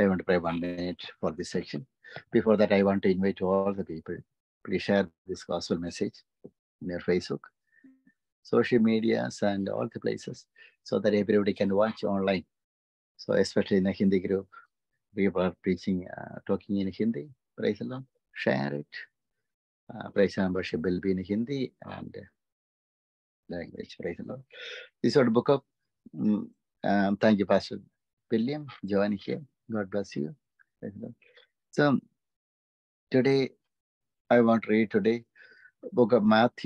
I want to pray 1 minute for this section. Before that, I want to invite all the people. Please share this gospel message in your Facebook, social medias, and all the places so that everybody can watch online. So, especially in the Hindi group, people are preaching, talking in Hindi. Praise the Lord. Share it. Praise and worship will be in Hindi and language. Praise the Lord. This is the book of. Thank you, Pastor William. Join here. God bless you. Praise the Lord. So today I want to read today book of Mark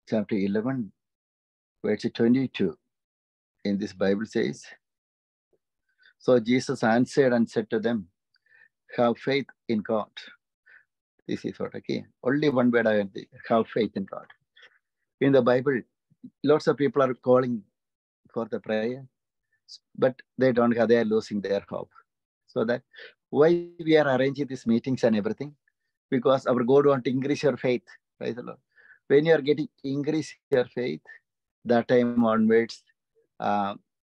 chapter 11, verse 22. In this Bible says, so Jesus answered and said to them, have faith in God. This is what, okay. Only one word I have faith in God. In the Bible, lots of people are calling for the prayer, but they don't have, they are losing their hope. So that why we are arranging these meetings and everything, because our God wants to increase your faith. Praise the Lord. When you are getting increase your faith, that time onwards,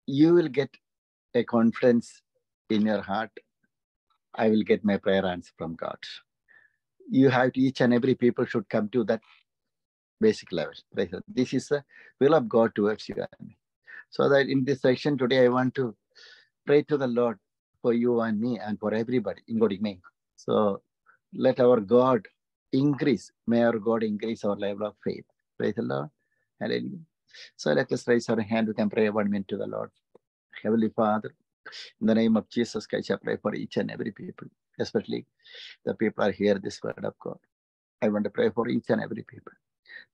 you will get a confidence in your heart. I will get my prayer answer from God. You have to, each and every people should come to that basic level. This is the will of God towards you and me. So that in this section today, I want to pray to the Lord for you and me and for everybody, including me. So let our God increase. May our God increase our level of faith. Praise the Lord. Hallelujah. So let us raise our hand. We can pray 1 minute to the Lord. Heavenly Father, in the name of Jesus Christ, I pray for each and every people, especially the people are here, this word of God. I want to pray for each and every people.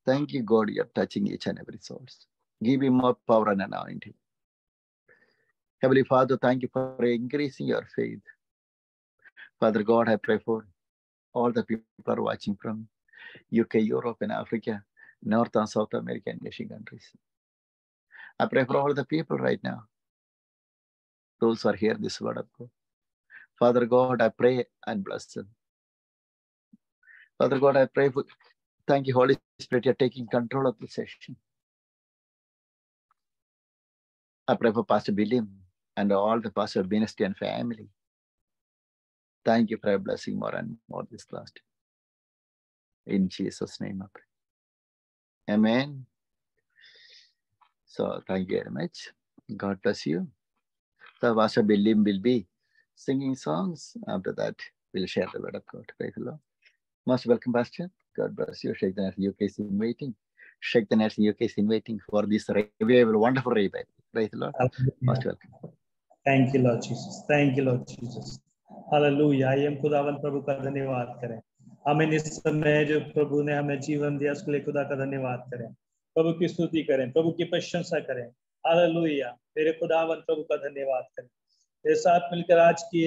Thank you, God, you're touching each and every soul. Give him more power and anointing. Heavenly Father, thank you for increasing your faith. Father God, I pray for all the people who are watching from UK, Europe, and Africa, North and South America, and Asian countries. I pray for all the people right now. Those who are here, this word of God. Father God, I pray and bless them. Father God, I pray for, thank you, Holy Spirit, you're taking control of the session. I pray for Pastor William and all the Pastor ministry and family. Thank you for blessing more and more this last. In Jesus' name I pray. Amen. So thank you very much. God bless you. So Pastor William will be singing songs. After that, we'll share the word of God. Praise the Lord. Most welcome, Pastor. God bless you. Sheikh the Nation UK is in waiting. Sheikh the Nation UK is in waiting for this revival, wonderful revival. Praise the Lord. Most welcome. Thank you, Lord Jesus. Thank you, Lord Jesus. Hallelujah. I am खुदावन प्रभु का धन्यवाद करें. हमें इस समय जो प्रभु ने हमें जीवन दिया उसके लिए खुदा का धन्यवाद करें. प्रभु की स्तुति करें, प्रभु की प्रशंसा करें. हालेलुया. मेरे खुदावन प्रभु का धन्यवाद करें. मेरे साथ मिलकर आज की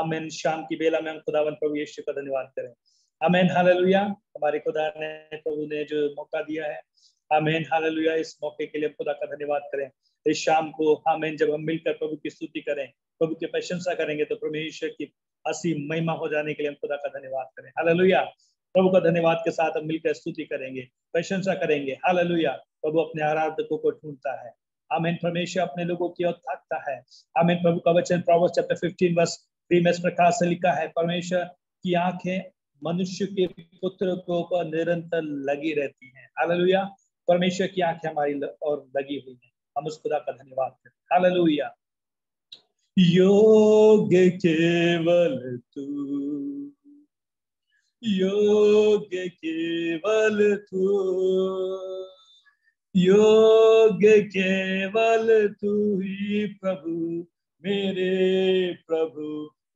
आमीन शाम की बेला में हम खुदावन प्रभु यीशु का धन्यवाद करें. आमीन. हालेलुया. हमारे खुदा ने प्रभु ने जो मौका दिया है, आमीन. हालेलुया. इस मौके के लिए खुदा का धन्यवाद करें. इस शाम को आमीन जब हम मिलकर प्रभु की स्तुति करें, प्रभु की प्रशंसा करेंगे तो परमेश्वर की असीम महिमा हो जाने के लिए हम खुदा का धन्यवाद करें. हालेलुया. प्रभु का धन्यवाद के साथ हम मिलकर स्तुति करेंगे, प्रशंसा करेंगे. हालेलुया. प्रभु अपने आराधकों को ढूंढता है. आमीन. परमेश्वर अपने लोगों की ओर ताकता है. आमीन. प्रभु का वचन प्रोवर्ब्स चैप्टर 15 वर्स 3 में इस प्रकार से लिखा है, परमेश्वर की आंखें मनुष्य के पुत्र को पर निरंतर लगी रहती हैं. हालेलुया. परमेश्वर की आंखें हमारी और लगी हुई हैं. हम उस खुदा का धन्यवाद करें. हालेलुया. योग्य केवल तू, योग्य केवल तू, योग्य केवल तू ही प्रभु, मेरे प्रभु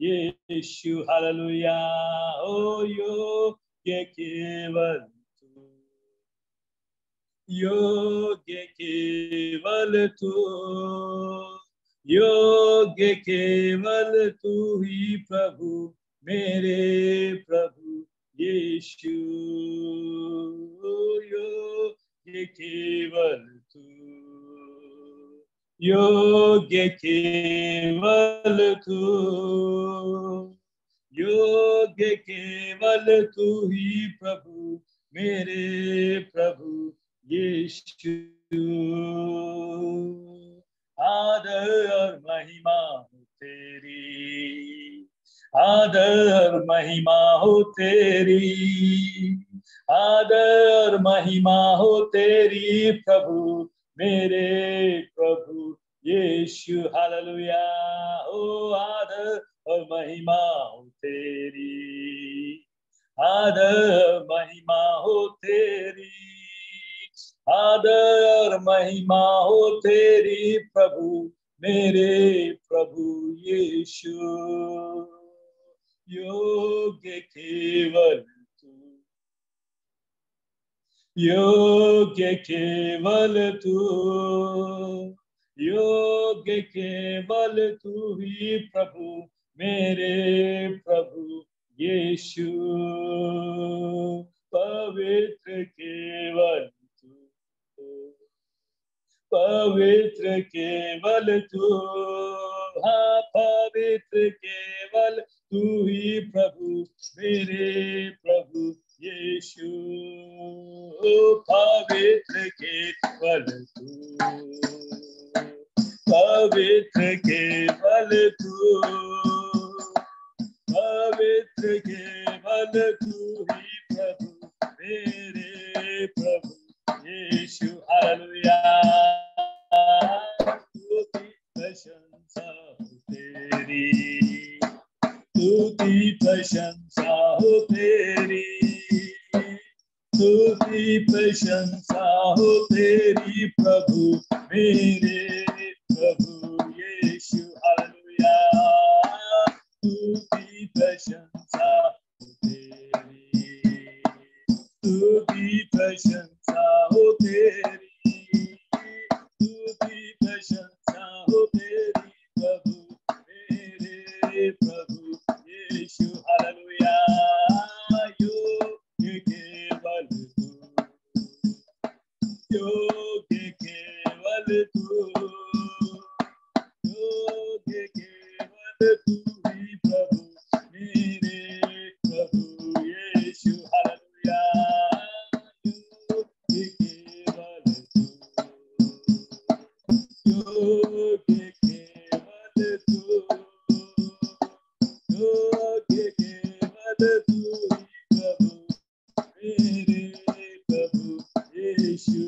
यीशु. हालेलुया. ओ योग्य केवल तू, योग्य केवल तू, योग्य केवल तू ही प्रभु, मेरे प्रभु यीशु. योग्य केवल तू, योग्य केवल तू, योग्य केवल तू ही प्रभु, मेरे प्रभु यीशु. आदर और महिमा तेरी, आदर महिमा हो तेरी, आदर महिमा हो तेरी प्रभु, मेरे प्रभु यीशु। हालेलुया। ओ आदर और महिमा हो तेरी, आदर महिमा हो तेरी, आदर महिमा हो तेरी प्रभु, मेरे प्रभु यीशु। योग्य केवल तू, योग्य केवल तू, योग्य केवल तू ही प्रभु, मेरे प्रभु यीशु। पवित्र केवल तू, पवित्र केवल तू, हाँ पवित्र केवल तू ही प्रभु, मेरे प्रभु यीशु। पवित्र केवल तू, पवित्र केवल तू, पवित्र केवल तू ही प्रभु, मेरे प्रभु यीशु। हालेलुया। स्तुति प्रशंसा हो तेरी, स्तुति प्रशंसा हो तेरी, स्तुति प्रशंसा हो तेरी प्रभु, मेरे प्रभु यीशु। हालेलुया। स्तुति प्रशंसा हो तेरी, स्तुति प्रशंसा हो तेरी, स्तुति प्रशंसा हो तेरी प्रभु, मेरे प्रभु यीशु। हालेलुया। योग्य केवल तू, योग्य केवल तू, योग्य केवल तू ही प्रभु, मेरे प्रभु यीशु। हालेलुया। योग्य केवल तू, योग्य केवल तू, योग्य केवल तू ही प्रभु, मेरे प्रभु यीशु।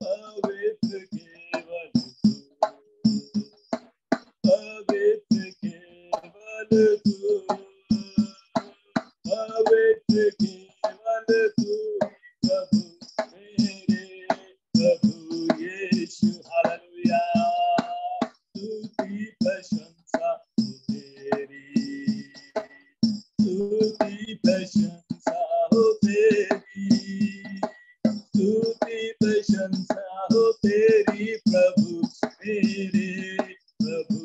पवित्र केवल तू, पवित्र केवल तू, पवित्र केवल तू प्रभु, मेरे प्रभु यीशु। हालेलुया। स्तुति प्रशंसा हो तेरी, स्तुति प्रशंसा हो तेरी, स्तुति प्रशंसा हो तेरी प्रभु, मेरे प्रभु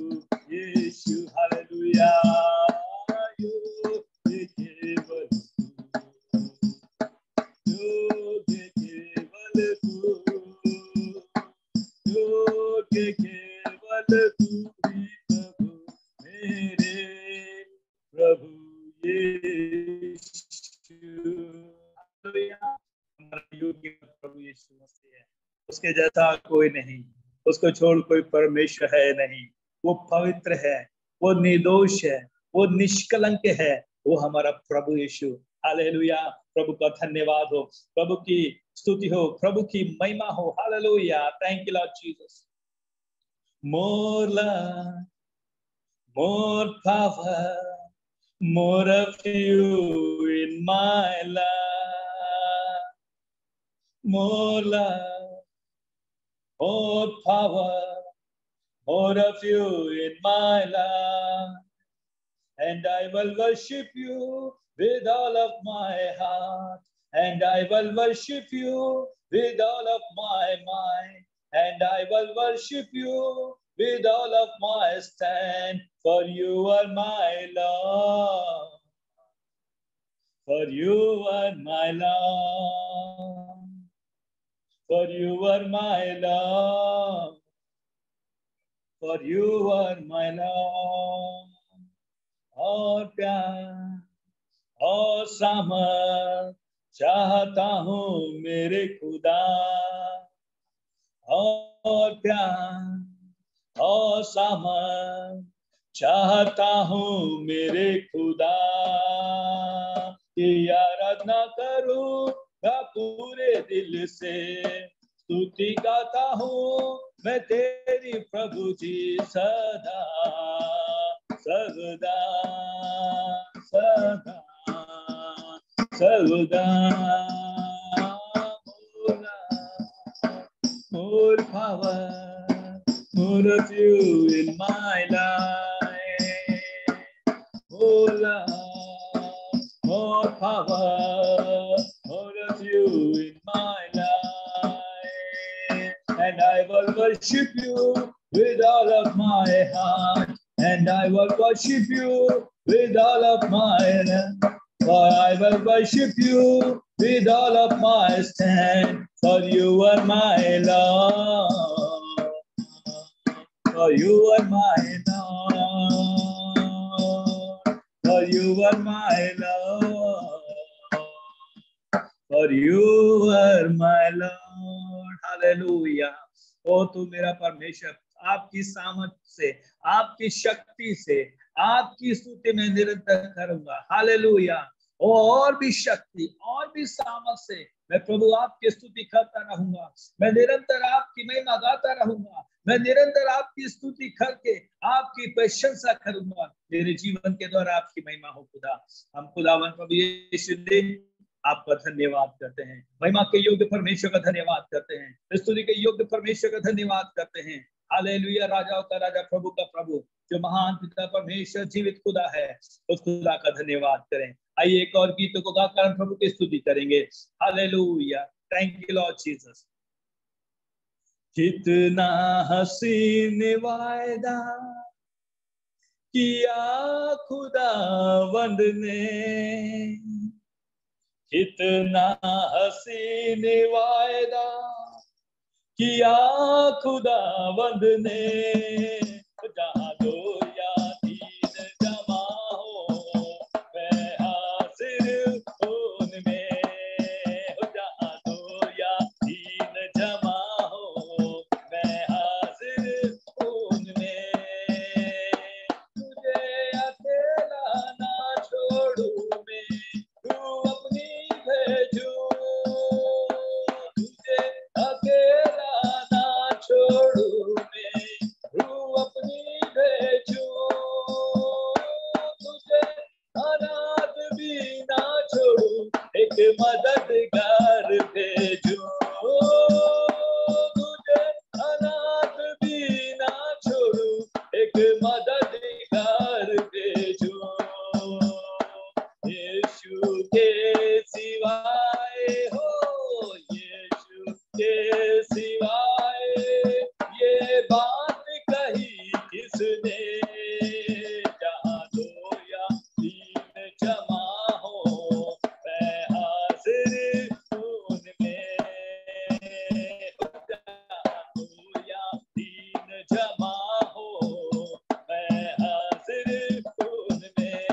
यीशु। हालेलुया। योग्य केवल तू, योग्य केवल तू, योग्य केवल तू ही प्रभु, मेरे प्रभु यीशु। हमारा योग्य प्रभु यीशु मसीह है, उसके जैसा कोई नहीं, उसको छोड़ कोई परमेश्वर है नहीं। वो पवित्र है, वो निर्दोष है, वो निष्कलंक है, वो हमारा प्रभु यीशु। हालेलुया। प्रभु का धन्यवाद हो, प्रभु की स्तुति हो, प्रभु की महिमा हो। Hallelujah. Thank you Lord Jesus. More love, more power, more of you in my life. More love, more power, more of you in my life. And I will worship you with all of my heart. And I will worship you with all of my mind. And I will worship you with all of my stand. For you are my Lord. For you are my Lord. For you are my Lord. For you are my Lord. और प्यार और सामर्थ चाहता हूँ मेरे खुदा, और प्यार और सामर्थ चाहता हूँ मेरे खुदा कि आराधना करूँगा पूरे दिल से, स्तुति गाता हूँ मैं तेरी प्रभु जी सदा सर्वदा सदा सर्वदा। More power, more of you in my life. Oh Lord, more power, more of you in my life. And I will worship you with all of my heart. And I will worship you with all of my heart. For I will worship you with all of my strength. For you are my Lord. For you are my Lord. For you are my Lord. For you are my Lord. Hallelujah. ओ तू मेरा परमेश्वर, आपकी सामर्थ से, आपकी शक्ति से, आपकी स्तुति में निरंतर करूंगा। हालेलुया। और भी शक्ति और भी सामर्थ से मैं प्रभु आपकी स्तुति करता रहूंगा। मैं निरंतर आपकी महिमा गाता रहूंगा। मैं निरंतर आपकी स्तुति करके आपकी प्रशंसा करूंगा। मेरे जीवन के द्वारा आपकी महिमा हो खुदा। हम खुदावन प्रभु यीशु आपका धन्यवाद करते हैं। महिमा के योग्य परमेश्वर का धन्यवाद करते हैं। स्तुति के योग्य परमेश्वर का धन्यवाद करते हैं। हालेलुया। राजाओं का राजा, प्रभु का प्रभु, जो महान पिता परमेश्वर जीवित खुदा है, उस खुदा का धन्यवाद करें। आइए एक और गीत को गाकर प्रभु की स्तुति करेंगे। Hallelujah. Thank you Lord Jesus. कितना हसीन वायदा किया खुदावंद ने, कितना हसीन वायदा किया खुदावंद ने, जहाँ दो या तीन जमा हो मैं हाजिर उनमें, जहाँ दो या तीन जमा हो मैं हाजिर उनमें। तुझे अकेला ना छोड़ूं मैं, तू अपनी भेजू, तुझे अकेला ना छोड़ू मैं, तू अपनी भेजू, तुझे अनाथ भी ना छोड़ू, एक मददगार भेजू, तुझे अनाथ भी ना छोड़ू, एक मददगार भेजू। यीशु के सिवाय हो, यीशु के सिवाय ये बात कही किसने, जहाँ दो या तीन जमा हो मैं हाजिर उनमें, जहाँ दो या तीन जमा हो मैं हाजिर उनमें।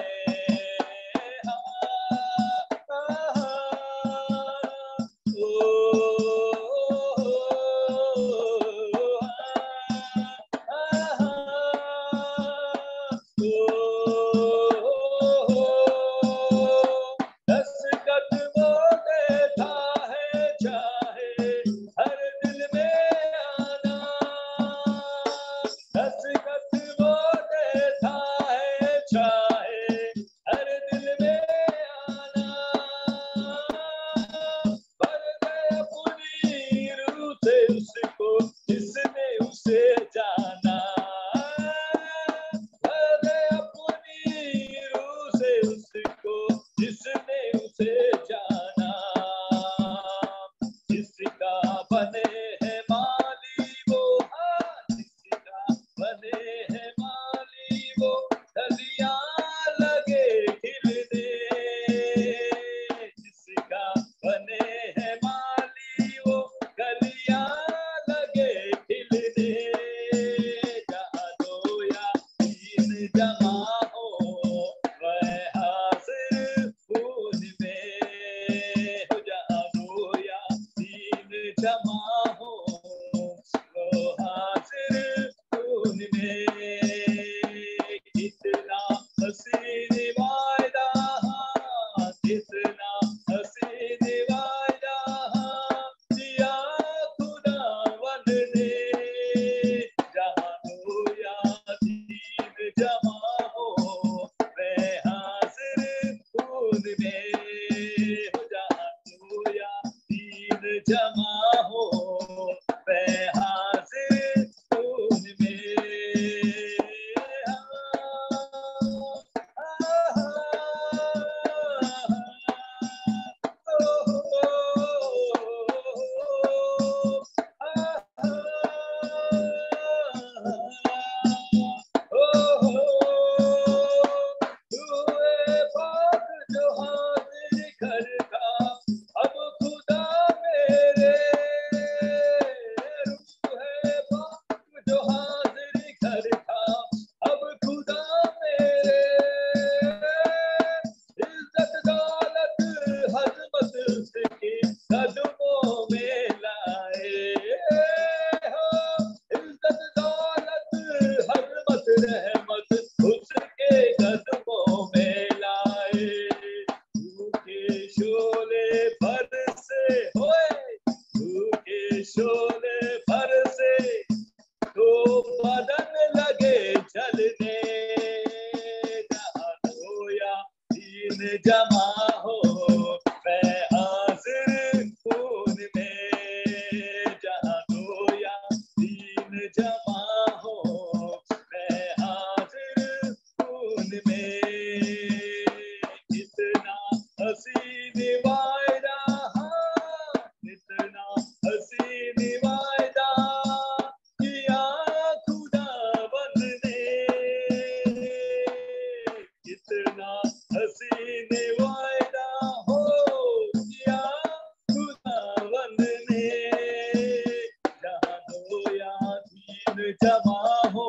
जमा हो,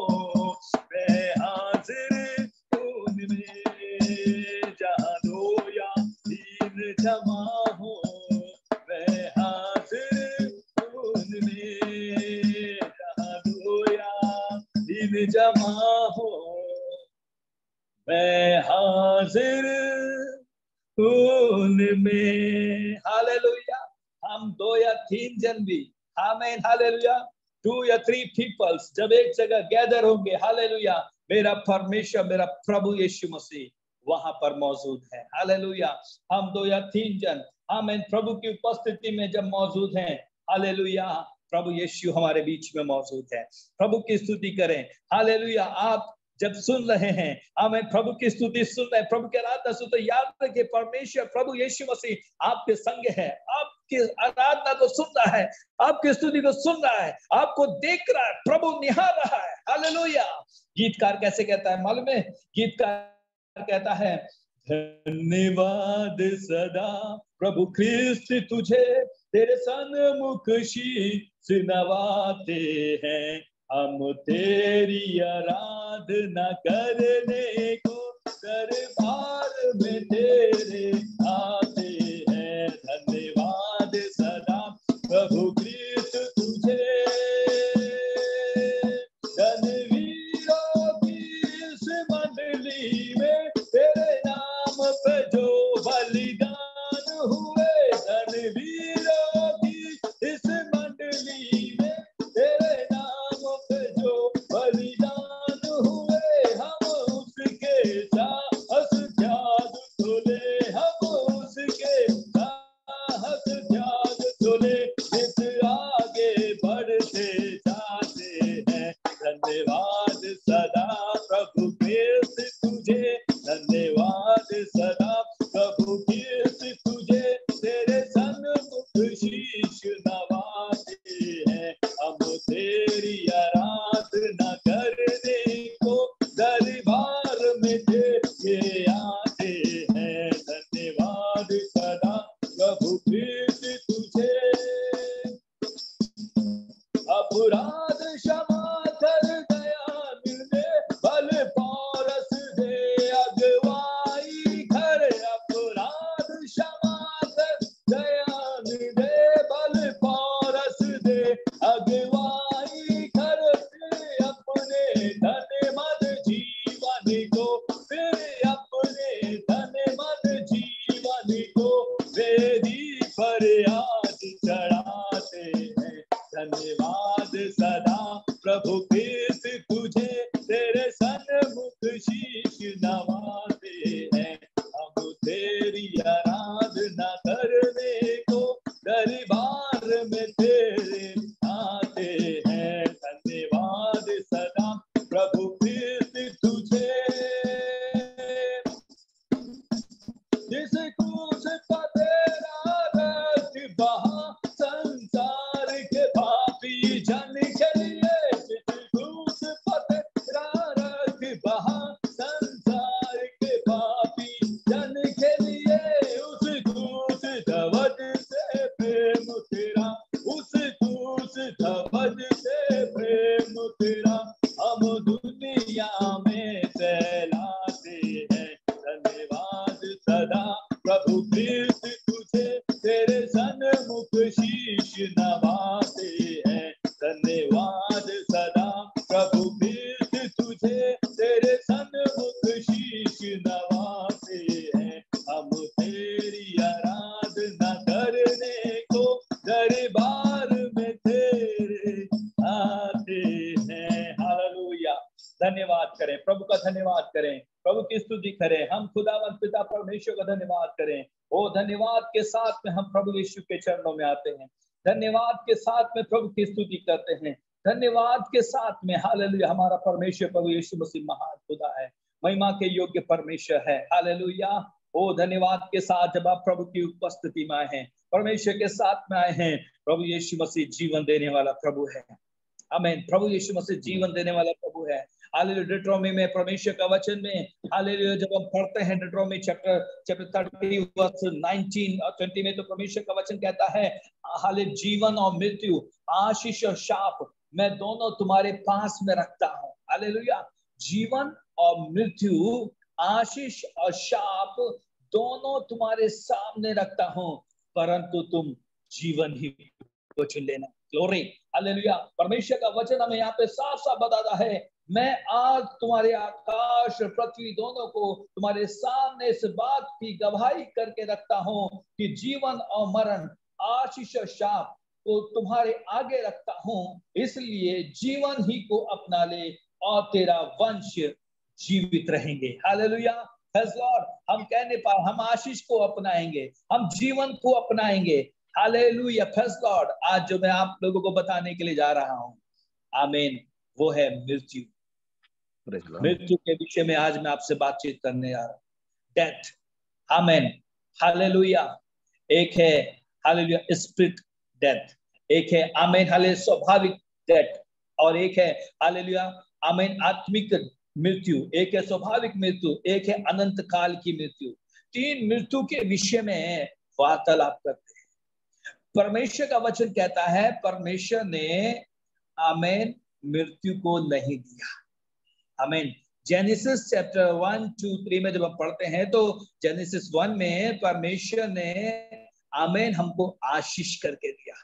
मैं हाजिर उनमें, जहाँ दो या तीन जमा हो, मैं हाजिर उनमें, जहाँ दो या तीन जमा हो, मैं हाजिर उनमें। हालेलुया। हम 2 या 3 जन भी, आमीन, हालेलुया, 2 या 3 पीपल्स जब एक जगह गैदर होंगे, हालेलुया, मेरा परमेश्वर, मेरा प्रभु यीशु मसीह वहां पर मौजूद है। हालेलुया। हम 2 या 3 जन, आमीन, प्रभु की उपस्थिति में जब मौजूद हैं, हालेलुया, प्रभु यीशु हमारे बीच में मौजूद है। प्रभु की स्तुति करें। हालेलुया। आप जब सुन रहे हैं, हमें प्रभु की स्तुति सुन रहे हैं, प्रभु की आराधना सुन रहे हैं, याद रखिए परमेश्वर प्रभु यीशु मसीह आपके संग है, आपकी आराधना को सुन रहा है, आपकी स्तुति को सुन रहा है, आपको देख रहा है, प्रभु निहार रहा है। हालेलुया। गीतकार कैसे कहता है मालूम है? गीतकार कहता है, धन्यवाद सदा प्रभु ख्रिस्त तुझे, तेरे सन्मुख शीश नवाते हैं, हम तेरी आराधना करने को दरबार में तेरे आते हैं। धन्यवाद सदा प्रभु ख्रिस्त तुझे, धनवीरों की इस मंडली में तेरे नाम पे जो बलिदान हुए, धनवीरों की इस मंडली में तेरे नाम पे जो बलिदान हुए, हम उसके साहस त्याग तोले, हम उसके साहस त्याग तोले, इस आगे बढ़ते जाते हैं। धन्यवाद सदा प्रभु ख्रिस्त तुझे, धन्यवाद सदा प्रभु ख्रिस्त तुझे, तेरे सन्मुख शीश नवाते हैं, हम तेरी आराधना करने को दरबार में तेरे आते हैं। धन्यवाद सदा प्रभु ख्रिस्त तुझे, अपराध क्षमा कर दया मिले, बल पौरस दे अगवाई कर, अपराध क्षमा कर दया मिले, बल पौरस दे अगवाई कर, फिर अपने धन मन जीवन को, फिर अपने धन मन जीवन को वेदी पर आज चढ़ाते हैं। धन्यवाद सदा प्रभु ख्रिस्त तुझे, तेरे सन्मुख शीश नवाते हैं, हम तेरी आराधना करने को दरबार में तेरे आते हैं। धन्यवाद सदा प्रभु ख्रिस्त तुझे, जिस क्रूस पर तेरा रक्त बहा संसार के पापी जन के लिए, जिस क्रूस पर तेरा रक्त बहा संसार के पापी जन के लिए, उस क्रूस ध्वज से प्रेम तेरा, उस क्रूस ध्वज से प्रेम तेरा, हम दुनिया में फैलाते हैं। धन्यवाद सदा प्रभु ख्रिस्त तुझे, तेरे सन्मुख शीश नवाते हैं। धन्यवाद सदा प्रभु ख्रिस्त तुझे, तेरे सन्मुख शीश नवाते हैं, हम तेरी आराधना करने को दरबार में तेरे आते हैं। हालेलुया। धन्यवाद करें, प्रभु का धन्यवाद करें, प्रभु की स्तुति करें। हम खुदावंद पिता परमेश्वर का धन्यवाद करें। ओ धन्यवाद के साथ में हम प्रभु यीशु के चरणों में आते हैं, धन्यवाद के साथ में प्रभु की स्तुति करते हैं, धन्यवाद के साथ में हालेलुया। हमारा परमेश्वर प्रभु यीशु मसीह महान खुदा है, महिमा के योग्य परमेश्वर है। हालेलुया। ओ धन्यवाद के साथ जब आप प्रभु की उपस्थिति में आए हैं, परमेश्वर के साथ में आए हैं, प्रभु यीशु मसीह जीवन देने वाला प्रभु है। आमीन। प्रभु यीशु मसीह जीवन देने वाला प्रभु है। हालेलुया। डिट्रोमी में परमेश्वर का वचन में हालेलुया जब हम पढ़ते हैं डिट्रोमी चैप्टर 30 वर्स 19 और 20 में, तो परमेश्वर का वचन कहता है हाले जीवन और मृत्यु, आशीष और शाप मैं दोनों तुम्हारे पास में रखता हूं। हालेलुया। जीवन और मृत्यु, आशीष और शाप दोनों तुम्हारे सामने रखता हूं, परंतु तुम जीवन ही को चुन लेना। ग्लोरी। हालेलुया। परमेश्वर का वचन हमें यहाँ पे साफ साफ बताता है, मैं आज तुम्हारे आकाश और पृथ्वी दोनों को तुम्हारे सामने इस बात की गवाही करके रखता हूं कि जीवन और मरण, आशीष और शाप को तुम्हारे आगे रखता हूं, इसलिए जीवन ही को अपना ले और तेरा वंश जीवित रहेंगे। हालेलुया। Praise Lord. हम कहने पर हम आशीष को अपनाएंगे, हम जीवन को अपनाएंगे। हालेलुया। Praise Lord. आज जो मैं आप लोगों को बताने के लिए जा रहा हूं, आमीन, वो है मृत्यु। मृत्यु के विषय में आज मैं आपसे बातचीत करने जा रहा हूं। डेथ। आमीन। हालेलुया। एक है हालेलुया स्पिरिट डेथ, एक है आमीन हालेलुया स्वाभाविक डेथ, और एक है हालेलुया आमीन आत्मिक मृत्यु। एक है स्वाभाविक मृत्यु, एक है अनंत काल की मृत्यु। तीन मृत्यु के विषय में वार्तालाप करते हैं। परमेश्वर का वचन कहता है, परमेश्वर ने आमीन मृत्यु को नहीं दिया। आमीन। जेनेसिस चैप्टर 1, 2, 3 में जब हम पढ़ते हैं तो जेनेसिस 1 में परमेश्वर ने आमीन हमको आशीष करके दिया,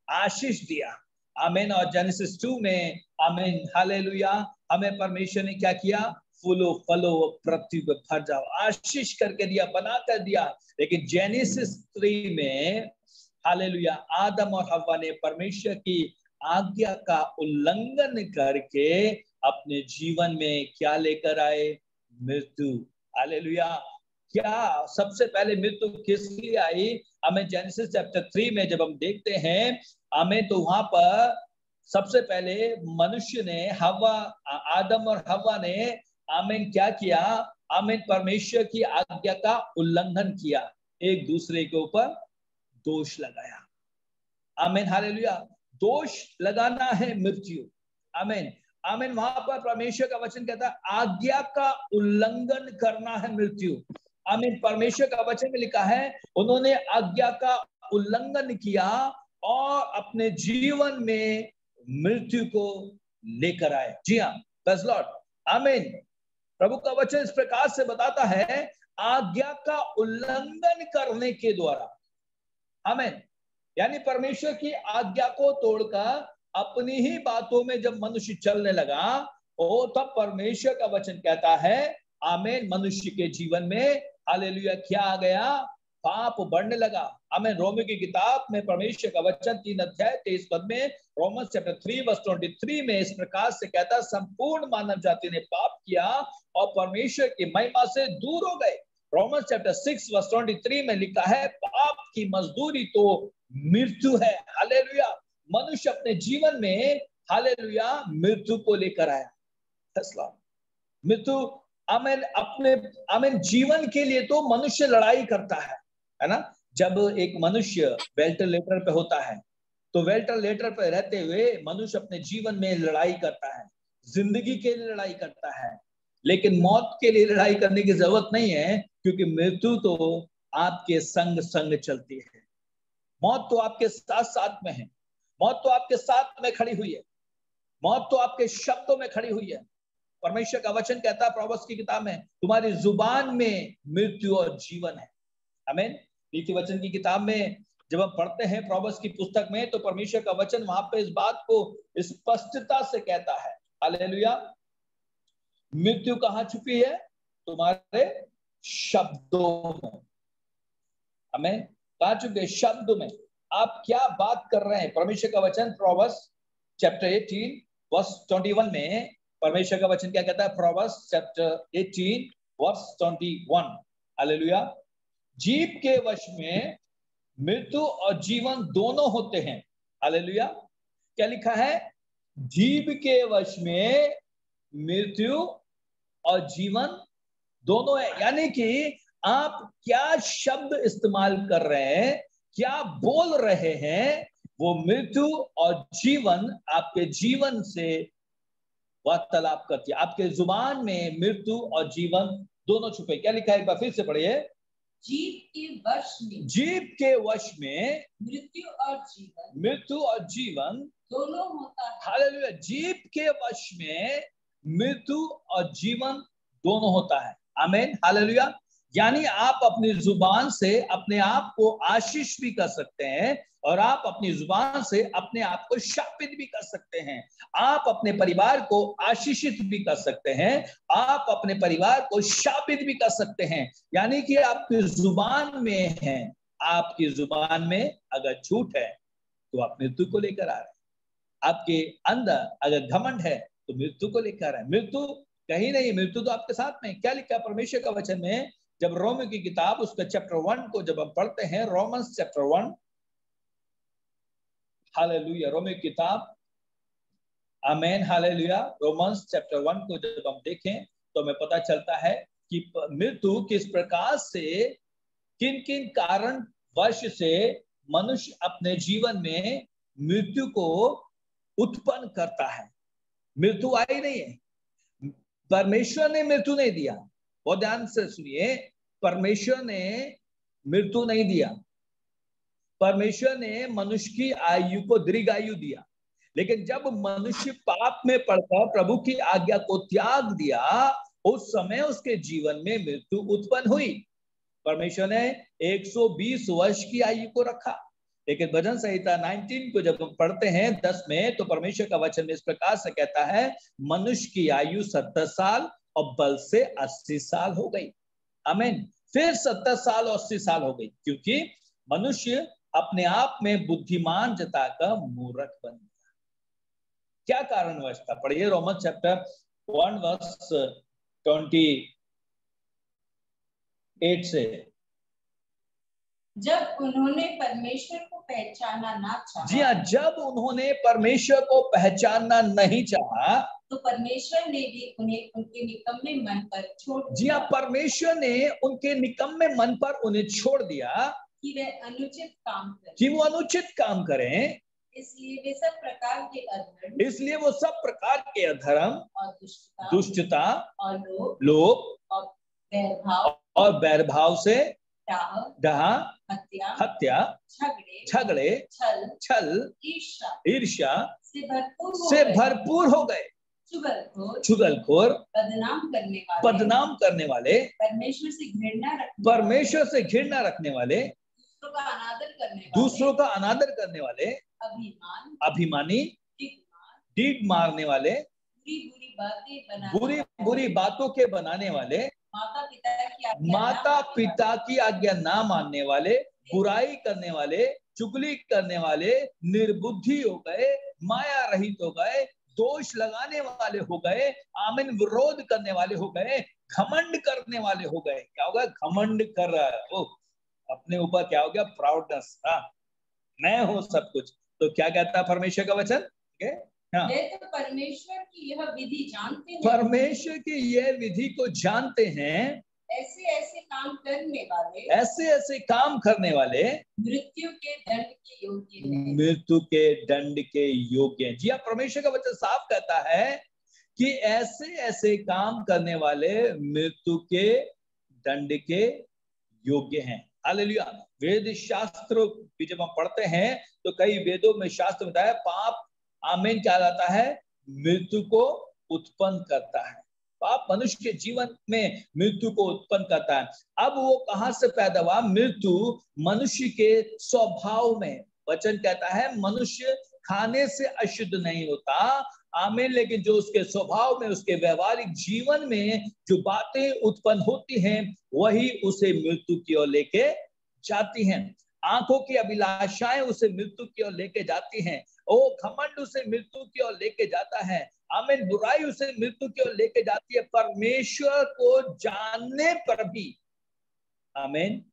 आशीष दिया। आमीन। और जेनेसिस 2 में आमीन हालेलुया हमें परमेश्वर ने क्या किया? फूलो फलो पृथ्वी पर भर जाओ, आशीष करके दिया, बना कर दिया। लेकिन जेनेसिस 3 में हालेलुया आदम और हव्वा ने परमेश्वर की आज्ञा का उल्लंघन करके अपने जीवन में क्या लेकर आए? मृत्यु। हालेलुया। क्या सबसे पहले मृत्यु किस लिए आई? हमें जेनेसिस चैप्टर 3 में जब हम देखते हैं हमें तो वहां पर सबसे पहले मनुष्य ने हव्वा, आदम और हव्वा ने आमीन क्या किया? आमीन परमेश्वर की आज्ञा का उल्लंघन किया, एक दूसरे के ऊपर दोष लगाया। आमीन हालेलुया। दोष लगाना है मृत्यु। आमीन। आमीन। वहां पर परमेश्वर का वचन कहता है आज्ञा का उल्लंघन करना है मृत्यु। आमीन। परमेश्वर का वचन में लिखा है उन्होंने आज्ञा का उल्लंघन किया और अपने जीवन में मृत्यु को लेकर आए। जी हाँ, प्रेज़ लॉर्ड। आमीन। प्रभु का वचन इस प्रकार से बताता है, आज्ञा का उल्लंघन करने के द्वारा। आमीन। यानी परमेश्वर की आज्ञा को तोड़कर अपनी ही बातों में जब मनुष्य चलने लगा, ओ तब परमेश्वर का वचन कहता है आमीन मनुष्य के जीवन में हालेलुया क्या आ गया? पाप बढ़ने लगा। आमीन। रोमियो की किताब में परमेश्वर का वचन 3 अध्याय 23 पद में, रोमन्स चैप्टर 3 वर्स 23 में इस प्रकार से कहता है, संपूर्ण मानव जाति ने पाप किया और परमेश्वर की महिमा से दूर हो गए। रोमन्स चैप्टर 6 वर्स 23 में लिखा है, पाप की मजदूरी तो मृत्यु है। हालेलुया। मनुष्य अपने जीवन में हालेलुया मृत्यु को लेकर आया। मृत्यु आमीन अपने आमीन जीवन के लिए तो मनुष्य लड़ाई करता है ना। जब एक मनुष्य वेंटिलेटर पे होता है तो वेंटिलेटर पे रहते हुए मनुष्य अपने जीवन में लड़ाई करता है, जिंदगी के लिए लड़ाई करता है, लेकिन मौत के लिए लड़ाई करने की जरूरत नहीं है, क्योंकि मृत्यु तो आपके संग संग चलती है। मौत तो आपके साथ साथ में है, मौत तो आपके साथ में खड़ी हुई है, मौत तो आपके शब्दों में खड़ी हुई है। परमेश्वर का वचन कहता है प्रोवर्ब्स की किताब में, तुम्हारी जुबान में मृत्यु और जीवन है। आमीन। नीति वचन की किताब में जब हम पढ़ते हैं प्रोवर्ब्स की पुस्तक में, तो परमेश्वर का वचन वहां पे इस बात को स्पष्टता से कहता है। हालेलुया। मृत्यु कहां छुपी है? तुम्हारे शब्दों में। आमीन। कहां छुपी है? शब्द में। आप क्या बात कर रहे हैं? परमेश्वर का वचन प्रोवर्ब्स चैप्टर 18 वर्स 21 में परमेश्वर का वचन क्या कहता है? Proverbs chapter 18 verse 21। हालेलुया। जीव के वश में मृत्यु और जीवन दोनों होते हैं। हालेलुया। क्या लिखा है? जीव के वश में मृत्यु और जीवन दोनों है। यानी कि आप क्या शब्द इस्तेमाल कर रहे हैं, क्या बोल रहे हैं, वो मृत्यु और जीवन आपके जीवन से वार्तालाप करती है। आपके जुबान में मृत्यु और जीवन दोनों छुपे। क्या लिखा है? एक बार फिर से पढ़िए। जीव के वश में, जीव के वश में मृत्यु और जीवन, मृत्यु और जीवन दोनों होता है। हालेलुया। जीभ के वश में मृत्यु और जीवन दोनों होता है। आमीन, हालेलुया। यानी आप अपनी जुबान से अपने आप को आशीष भी कर सकते हैं और आप अपनी जुबान से अपने आप को शापित भी कर सकते हैं। आप अपने परिवार को आशीषित भी कर सकते हैं, आप अपने परिवार को शापित भी कर सकते हैं। यानी कि आपकी जुबान में है, आपकी जुबान में अगर झूठ है तो आप मृत्यु को लेकर आ रहे हैं, आपके अंदर अगर घमंड है तो मृत्यु को लेकर आ रहे हैं। मृत्यु कहीं नहीं, मृत्यु तो आपके साथ में। क्या लिखा है परमेश्वर का वचन में? जब रोमियो की किताब उसका चैप्टर 1 को जब हम पढ़ते हैं, रोमन्स चैप्टर 1, हालेलुया, रोमियो की किताब, आमेन, हालेलुया, रोमन्स चैप्टर 1 को जब हम देखें तो हमें पता चलता है कि मृत्यु किस प्रकार से, किन किन कारण वश से मनुष्य अपने जीवन में मृत्यु को उत्पन्न करता है। मृत्यु आई नहीं है, परमेश्वर ने मृत्यु नहीं दिया। बहुत ध्यान से सुनिए, परमेश्वर ने मृत्यु नहीं दिया। परमेश्वर ने मनुष्य की आयु को दीर्घ आयु दिया, लेकिन जब मनुष्य पाप में पड़कर प्रभु की आज्ञा को त्याग दिया, उस समय उसके जीवन में मृत्यु उत्पन्न हुई। परमेश्वर ने 120 वर्ष की आयु को रखा, लेकिन भजन संहिता 19 को जब हम पढ़ते हैं 10 में, तो परमेश्वर का वचन इस प्रकार से कहता है, मनुष्य की आयु 70 साल और बल से 80 साल हो गई। आमीन। फिर 70 साल और 80 साल हो गई, क्योंकि मनुष्य अपने आप में बुद्धिमान जताकर मूर्ख बन गया। क्या कारणवश था? पढ़िए रोमन चैप्टर 1 वर्स 28 से। जब उन्होंने परमेश्वर को पहचाना ना चाहा, जी हाँ, जब उन्होंने परमेश्वर को पहचानना नहीं चाहा, तो परमेश्वर ने भी उन्हें उनके निकम्मे मन पर छोड़ दिया। जी हाँ, परमेश्वर ने उनके निकम्मे मन पर उन्हें छोड़ दिया कि वे अनुचित काम करें, कि वो अनुचित काम करें। इसलिए वे सब प्रकार के अधर्म, इसलिए वो सब प्रकार के अधर्म और दुष्टता और लोभ और बैरभाव से, डाह, हत्या, झगड़े, छल, ईर्ष्या से भरपूर हो गए। चुगलखोर, बदनाम करने वाले, परमेश्वर से घृणा रखने वाले, दूसरों का अनादर करने वाले, अभिमानी, डीड मारने वाले, बुरी बातों के बनाने वाले, माता पिता की आज्ञा ना मानने वाले, बुराई करने वाले, चुगली करने वाले, निर्बुद्धि हो गए, माया रहित हो गए, दोष लगाने वाले हो गए, आमीन, विरोध करने वाले हो गए, घमंड करने वाले हो गए। क्या होगा? घमंड कर रहा है वो अपने ऊपर, क्या हो गया? प्राउडनेस। मैं हूं सब कुछ। तो क्या कहता है परमेश्वर का वचन? वे तो परमेश्वर की यह विधि जानते हैं, परमेश्वर की यह विधि को जानते हैं, ऐसे ऐसे काम करने वाले मृत्यु के दंड के योग्य हैं। मृत्यु के दंड के योग्य हैं। जी हाँ, परमेश्वर का वचन साफ कहता है कि ऐसे ऐसे काम करने वाले मृत्यु के दंड के योग्य हैं। हालेलुया। वेद शास्त्र भी जब हम पढ़ते हैं तो कई वेदों में शास्त्र बताया पाप, आमीन, क्या कहलाता है? मृत्यु को उत्पन्न करता है। पाप मनुष्य के जीवन में मृत्यु को उत्पन्न करता है। अब वो कहां से पैदा हुआ? मृत्यु मनुष्य के स्वभाव में। वचन कहता है मनुष्य खाने से अशुद्ध नहीं होता, आमीन, लेकिन जो उसके स्वभाव में, उसके व्यवहारिक जीवन में जो बातें उत्पन्न होती हैं, वही उसे मृत्यु की ओर लेके जाती हैं। आंखों की अभिलाषाएं उसे मृत्यु की ओर लेके जाती हैं। ओ घमंड उसे मृत्यु की ओर लेके जाता है। आमीन। बुराई उसे मृत्यु की ओर लेके जाती है। परमेश्वर को जानने पर भी, आमीन,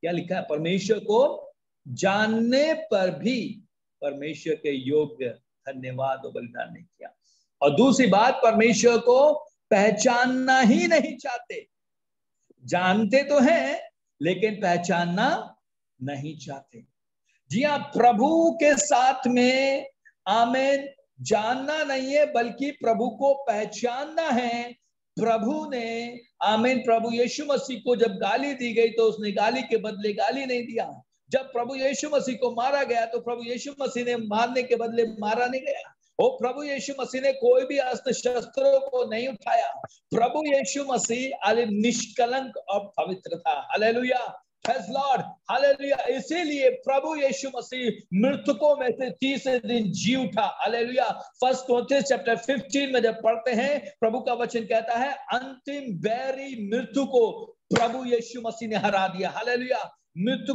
क्या लिखा है? परमेश्वर को जानने पर भी परमेश्वर के योग्य धन्यवाद और बलिदान नहीं किया। और दूसरी बात, परमेश्वर को पहचानना ही नहीं चाहते। जानते तो हैं लेकिन पहचानना नहीं चाहते। जी हाँ, प्रभु के साथ में, आमीन, जानना नहीं है बल्कि प्रभु को पहचानना है। प्रभु ने, आमीन, प्रभु यीशु मसीह को जब गाली दी गई तो उसने गाली के बदले गाली नहीं दिया, जब प्रभु यीशु मसीह को मारा गया तो प्रभु यीशु मसीह ने मारने के बदले मारा नहीं गया। वो प्रभु यीशु मसीह ने कोई भी अस्त्र शस्त्रों को नहीं उठाया। प्रभु यीशु मसीह निष्कलंक और पवित्र था। Hallelujah, praise Lord, hallelujah. इसीलिए प्रभु यीशु मसीह मृतकों में से तीसरे दिन जी उठा। हालेलुया। 1 कोरिन्थियंस चैप्टर 15 में जब पढ़ते हैं, प्रभु का वचन कहता है अंतिम बैरी मृत्यु को प्रभु यीशु मसीह ने हरा दिया। हालेलुया। मृत्यु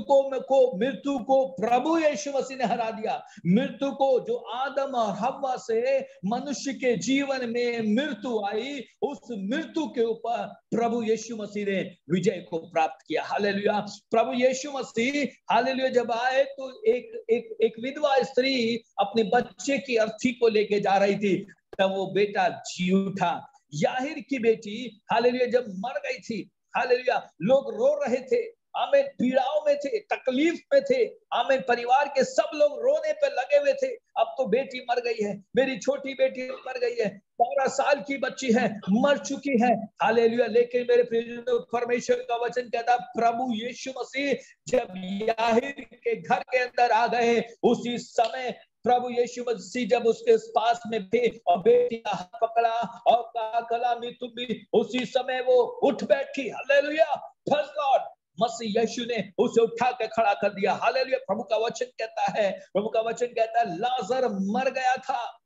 को प्रभु यीशु मसीह ने हरा दिया। मृत्यु को जो आदम और हव्वा से मनुष्य के जीवन में मृत्यु आई, उस मृत्यु के ऊपर प्रभु यीशु मसीह ने विजय को प्राप्त किया। हालेलुया। प्रभु यीशु मसीह हालेलुया जब आए तो एक विधवा स्त्री अपने बच्चे की अर्थी को लेके जा रही थी, तब वो बेटा जी उठा। याहिर की बेटी हालेलुया जब मर गई थी, हालेलुया, लोग रो रहे थे, आमीन, पीड़ाओं में थे, तकलीफ में थे, आमीन, परिवार के सब लोग रोने पे लगे हुए थे। अब तो बेटी मर गई है, मेरी छोटी बेटी मर गई है, 12 साल की बच्ची है, मर चुकी है। हालेलुया। लेकिन मेरे प्रिय परमेश्वर का वचन कहता, प्रभु यीशु मसीह जब याहिर के घर के अंदर आ गए, उसी समय प्रभु यीशु मसीह जब उसके पास में थे और बेटी का हाथ पकड़ा और कहा, कला में तुम भी, उसी समय वो उठ बैठी। Hallelujah, praise God. Masih Yeshu ने उसे उठा के खड़ा कर दिया। हालेलुया। प्रभु का वचन कहता है लाजर मर गया था,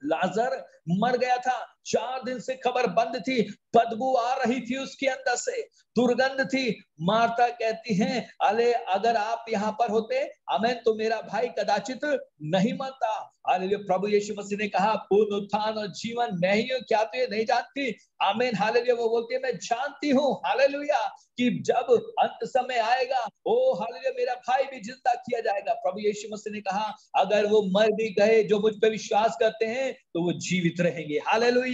लाजर मर गया था। 4 दिन से खबर बंद थी, बदबू आ रही थी उसके अंदर से, दुर्गंध थी। मार्था कहती हैं, अरे अगर आप यहाँ पर होते, आमीन, तो मेरा भाई कदाचित नहीं मरता। हालेलुया। प्रभु यीशु मसीह ने कहा, पुनरुत्थान और जीवन मैं ही हूँ, क्या तू ये नहीं जानती? आमीन, हालेलुया। वो बोलती है, मैं जानती हूँ, हालेलुया, कि जब अंत समय आएगा, ओ हालेलुया, मेरा भाई भी जिंदा किया जाएगा। प्रभु यीशु मसीह ने कहा, अगर वो मर भी गए, जो मुझ पे विश्वास करते हैं तो वो जीवित रहेंगे। Hallelujah,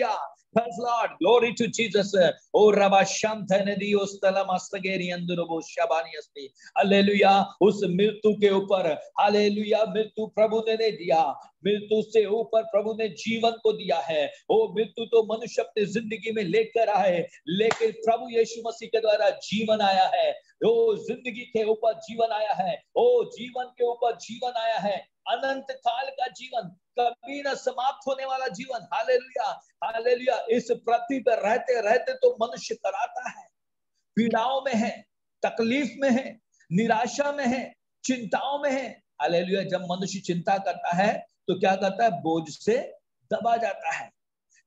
praise Lord, glory to Jesus। ओ रबा शांतन दियो स्थलम अस्तगेरी अंदरबो शबानी अस्ति। हालेलुया। उस मृत्यु के ऊपर, हालेलुया, मृत्यु प्रभु ने दिया, मृत्यु से ऊपर प्रभु ने जीवन को दिया है। ओ मृत्यु तो मनुष्य अपनी जिंदगी में लेकर आए, लेकिन प्रभु यीशु मसीह के द्वारा जीवन आया है। ओ जिंदगी के ऊपर जीवन आया है, ओ जीवन के ऊपर जीवन आया है, अनंत काल का जीवन, कभी न समाप्त होने वाला जीवन। Hallelujah, hallelujah. इस पृथ्वी पर रहते रहते तो मनुष्य कराता है, पीड़ाओं में है, तकलीफ में है, निराशा में है, चिंताओं में है। हालेलुया। जब मनुष्य चिंता करता है तो क्या करता है? बोझ से दबा जाता है।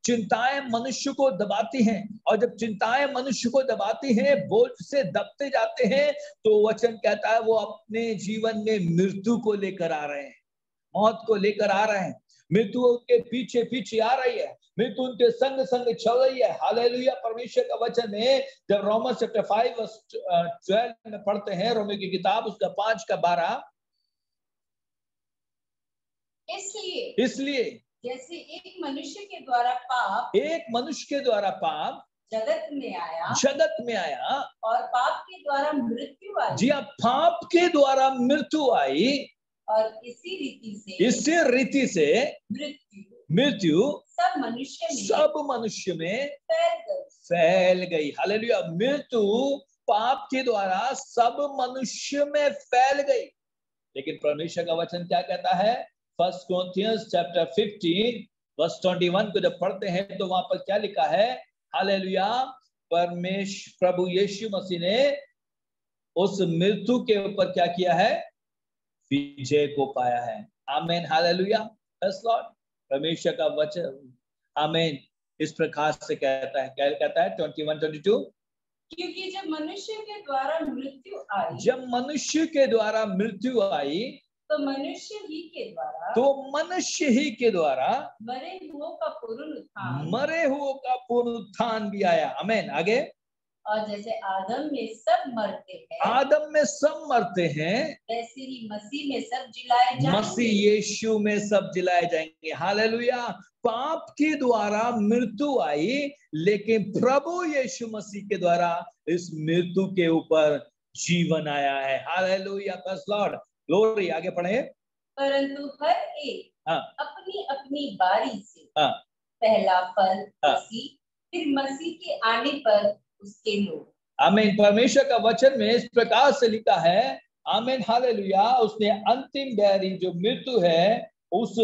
चिंताएं मनुष्य को दबाती हैं, और जब चिंताएं मनुष्य को दबाती हैं, बोझ से दबते जाते हैं, तो वचन कहता है वो अपने जीवन में मृत्यु को लेकर आ रहे हैं, मौत को लेकर आ रहे हैं। मृत्यु उनके पीछे पीछे आ रही है, मृत्यु उनके संग संग चल रही है। हालेलुया। परमेश्वर का वचन है, जब रोमन चैप्टर 5 वर्स 12 में पढ़ते हैं, रोमियो की किताब उसका 5 का 12, इसलिए जैसे एक मनुष्य के द्वारा पाप जगत में आया और पाप के द्वारा मृत्यु आई। जी हाँ, पाप के द्वारा मृत्यु आई, और इसी रीति से मृत्यु सब मनुष्य में फैल गई। हालेलुया। मृत्यु पाप के द्वारा सब मनुष्य में फैल गई। लेकिन परमेश्वर का वचन क्या कहता है? 1 कोरिन्थियंस चैप्टर 15 वर्स 21 को जब पढ़ते हैं तो वहां पर क्या लिखा है? हालेलुया। प्रभु यीशु मसीह ने उस मृत्यु के ऊपर क्या किया है? विजय को पाया है। आमीन, हालेलुया, प्रेज़ लॉर्ड। परमेश्वर का वचन आमीन इस प्रकार से कहता है, क्या कहता है? 21-22, क्योंकि जब मनुष्य के द्वारा मृत्यु आई तो मनुष्य ही के द्वारा मरे हुओं का पुनरुत्थान भी आया। आमीन। आगे, और जैसे आदम में सब मरते हैं, वैसे ही मसीह यीशु में सब जिलाए जाएंगे। हालेलुया। पाप के द्वारा मृत्यु आई, लेकिन प्रभु यीशु मसीह के द्वारा इस मृत्यु के ऊपर जीवन आया है। Hallelujah, praise Lord, glory. आगे पढ़े। परंतु हर एक अपनी अपनी बारी से पहला फल मसीह, फिर मसीह के आने पर उसके लोग। आमीन। परमेश्वर का वचन में इस प्रकार से लिखा है, आमीन हालेलुया। उसने अंतिम बैरी जो मृत्यु है, उस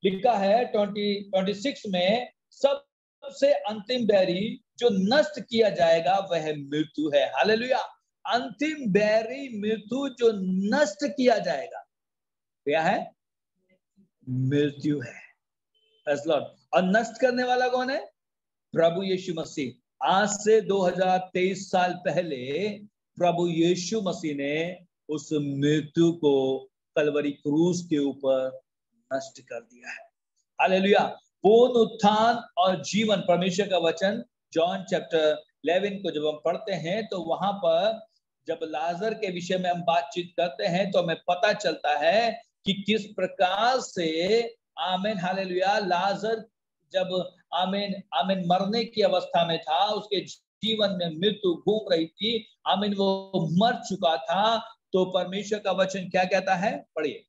लिखा है 26 में, सबसे अंतिम बैरी जो नष्ट किया जाएगा वह मृत्यु है। हालेलुया। अंतिम बैरी मृत्यु जो नष्ट किया जाएगा क्या है? मृत्यु है। और नष्ट करने वाला कौन है? प्रभु यीशु मसीह। आज से 2023 साल पहले प्रभु यीशु मसीह ने उस मृत्यु को कलवरी क्रूस के ऊपर नष्ट कर दिया है। हालेलुया। पूर्ण उत्थान और जीवन, परमेश्वर का वचन जॉन चैप्टर 11 को जब हम पढ़ते हैं तो वहां पर जब लाजर के विषय में हम बातचीत करते हैं तो हमें पता चलता है कि किस प्रकार से आमीन हालेलुया लाजर जब आमीन आमीन मरने की अवस्था में था, उसके जीवन में मृत्यु घूम रही थी, आमीन वो मर चुका था, तो परमेश्वर का वचन क्या कहता है? पढ़िए।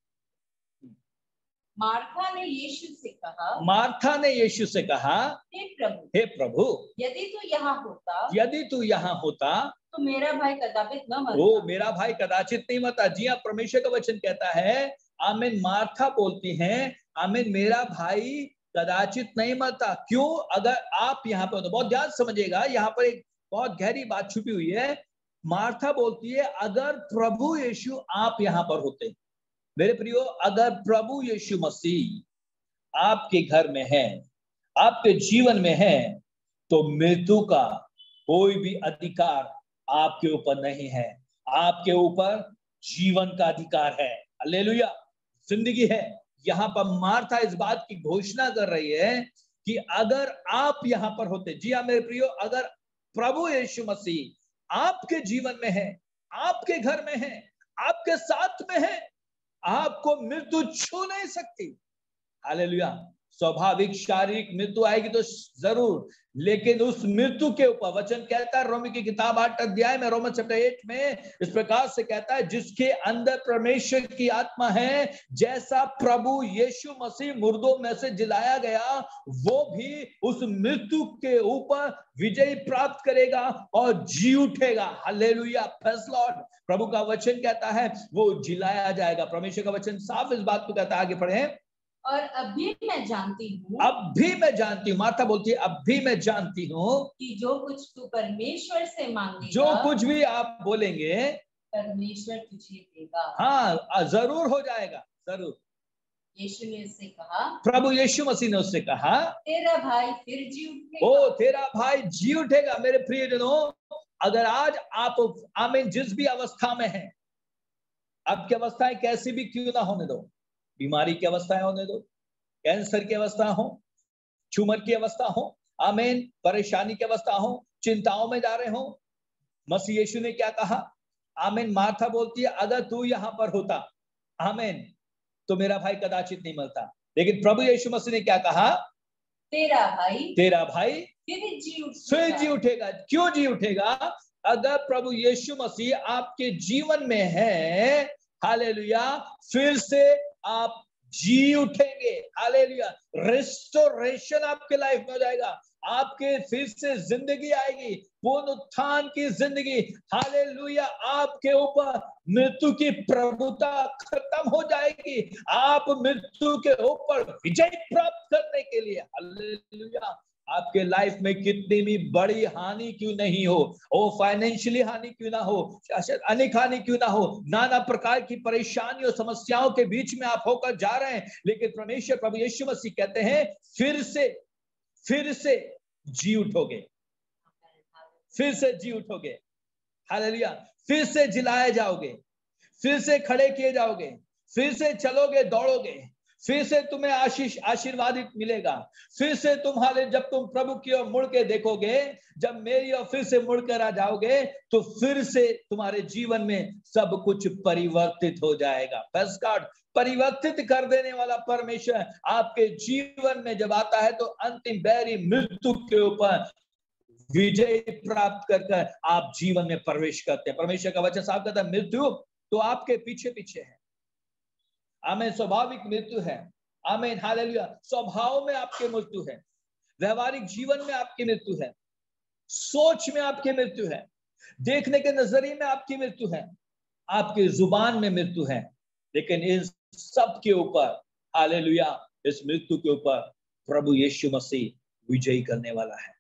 मार्था ने यीशु से कहा, मार्था ने यीशु से कहा, हे प्रभु, यदि तू यहाँ होता तो मेरा भाई कदाचित न मरता। ओ मेरा भाई कदाचित नहीं मरता। जी हाँ, परमेश्वर का वचन कहता है, आमीन मार्था बोलती हैं, आमीन मेरा भाई कदाचित नहीं मरता। क्यों? अगर आप यहाँ पे हो तो बहुत ध्यान समझिएगा, यहाँ पर एक बहुत गहरी बात छुपी हुई है। मार्था बोलती है, अगर प्रभु यीशु आप यहाँ पर होते। मेरे प्रियो, अगर प्रभु यीशु मसीह आपके घर में है, आपके जीवन में है, तो मृत्यु का कोई भी अधिकार आपके ऊपर नहीं है। आपके ऊपर जीवन का अधिकार है। हालेलुया, जिंदगी है। यहाँ पर मार्था इस बात की घोषणा कर रही है कि अगर आप यहाँ पर होते, जी हाँ मेरे प्रियो, अगर प्रभु यीशु मसीह आपके जीवन में है, आपके घर में है, आपके साथ में है, आपको मृत्यु छू नहीं सकती। हालेलुया। स्वाभाविक शारीरिक मृत्यु आएगी तो जरूर, लेकिन उस मृत्यु के ऊपर वचन कहता है, रोमी की किताब 8 अध्याय में, रोमन चैप्टर 8 में इस प्रकार से कहता है, जिसके अंदर परमेश्वर की आत्मा है, जैसा प्रभु यीशु मसीह मुर्दों में से जिलाया गया, वो भी उस मृत्यु के ऊपर विजय प्राप्त करेगा और जी उठेगा। Hallelujah, praise Lord. प्रभु का वचन कहता है वो जिलाया जाएगा। परमेश्वर का वचन साफ इस बात को कहता है। आगे पढ़े। और अब भी मैं जानती हूँ, अब भी मैं जानती हूँ, मार्था बोलती है, अब भी मैं जानती हूँ कि जो कुछ तू परमेश्वर से मांगेगा, जो कुछ भी आप बोलेंगे, परमेश्वर तुझे देगा। हाँ, जरूर हो जाएगा, जरूर। यीशु ने उससे कहा, प्रभु यीशु मसीह ने उससे कहा, तेरा भाई फिर जी उठेगा। ओ तेरा भाई जी उठेगा। मेरे प्रियजनों, अगर आज आप आमीन जिस भी अवस्था में हैं, आपकी अवस्थाएं कैसी भी क्यों ना होने दो, बीमारी की अवस्थाएं होने दो, कैंसर की अवस्था हो, ट्यूमर की अवस्था हो, आमीन परेशानी की अवस्था हो, चिंताओं में जा रहे हो, मसीह यीशु ने क्या कहा? आमीन मार्था बोलती है, अगर तू यहाँ पर होता, आमीन, तो मेरा भाई कदाचित नहीं मरता। लेकिन प्रभु यीशु मसीह ने क्या कहा? तेरा भाई फिर जी उठेगा। क्यों जी उठेगा? अगर प्रभु यीशु मसीह आपके जीवन में है, हालेलुया, फिर से आप जी उठेंगे। हालेलुया, रेस्टोरेशन आपके लाइफ में हो जाएगा, आपके फिर से जिंदगी आएगी, पूर्ण उत्थान की जिंदगी। हालेलुया, आपके ऊपर मृत्यु की प्रभुता खत्म हो जाएगी, आप मृत्यु के ऊपर विजय प्राप्त करने के लिए, हालेलुया, आपके लाइफ में कितनी भी बड़ी हानि क्यों नहीं हो, वो फाइनेंशियली हानि क्यों ना हो, अनेक हानि क्यों ना हो, नाना प्रकार की परेशानियों समस्याओं के बीच में आप होकर जा रहे हैं, लेकिन परमेश्वर प्रभु यीशु मसीह कहते हैं फिर से जी उठोगे, फिर से जी उठोगे। हालेलुया, फिर से जिलाए जाओगे, फिर से खड़े किए जाओगे, फिर से चलोगे, दौड़ोगे, फिर से तुम्हें आशीर्वादित मिलेगा, फिर से तुम्हारे, जब तुम प्रभु की ओर मुड़ के देखोगे, जब मेरी ओर फिर से मुड़कर आ जाओगे, तो फिर से तुम्हारे जीवन में सब कुछ परिवर्तित हो जाएगा। बस गॉड, परिवर्तित कर देने वाला परमेश्वर आपके जीवन में जब आता है तो अंतिम बैरी मृत्यु के ऊपर विजय प्राप्त कर आप जीवन में प्रवेश करते हैं। परमेश्वर का वचन साफ कहता है, मृत्यु तो आपके पीछे पीछे है, आमीन, स्वाभाविक मृत्यु है, आमीन, हालेलुया, स्वभाव में आपके मृत्यु है, व्यवहारिक जीवन में आपकी मृत्यु है, सोच में आपकी मृत्यु है, देखने के नजरिए में आपकी मृत्यु है, आपकी जुबान में मृत्यु है, लेकिन इन सब के ऊपर, हालेलुया, इस मृत्यु के ऊपर प्रभु यीशु मसीह विजयी करने वाला है।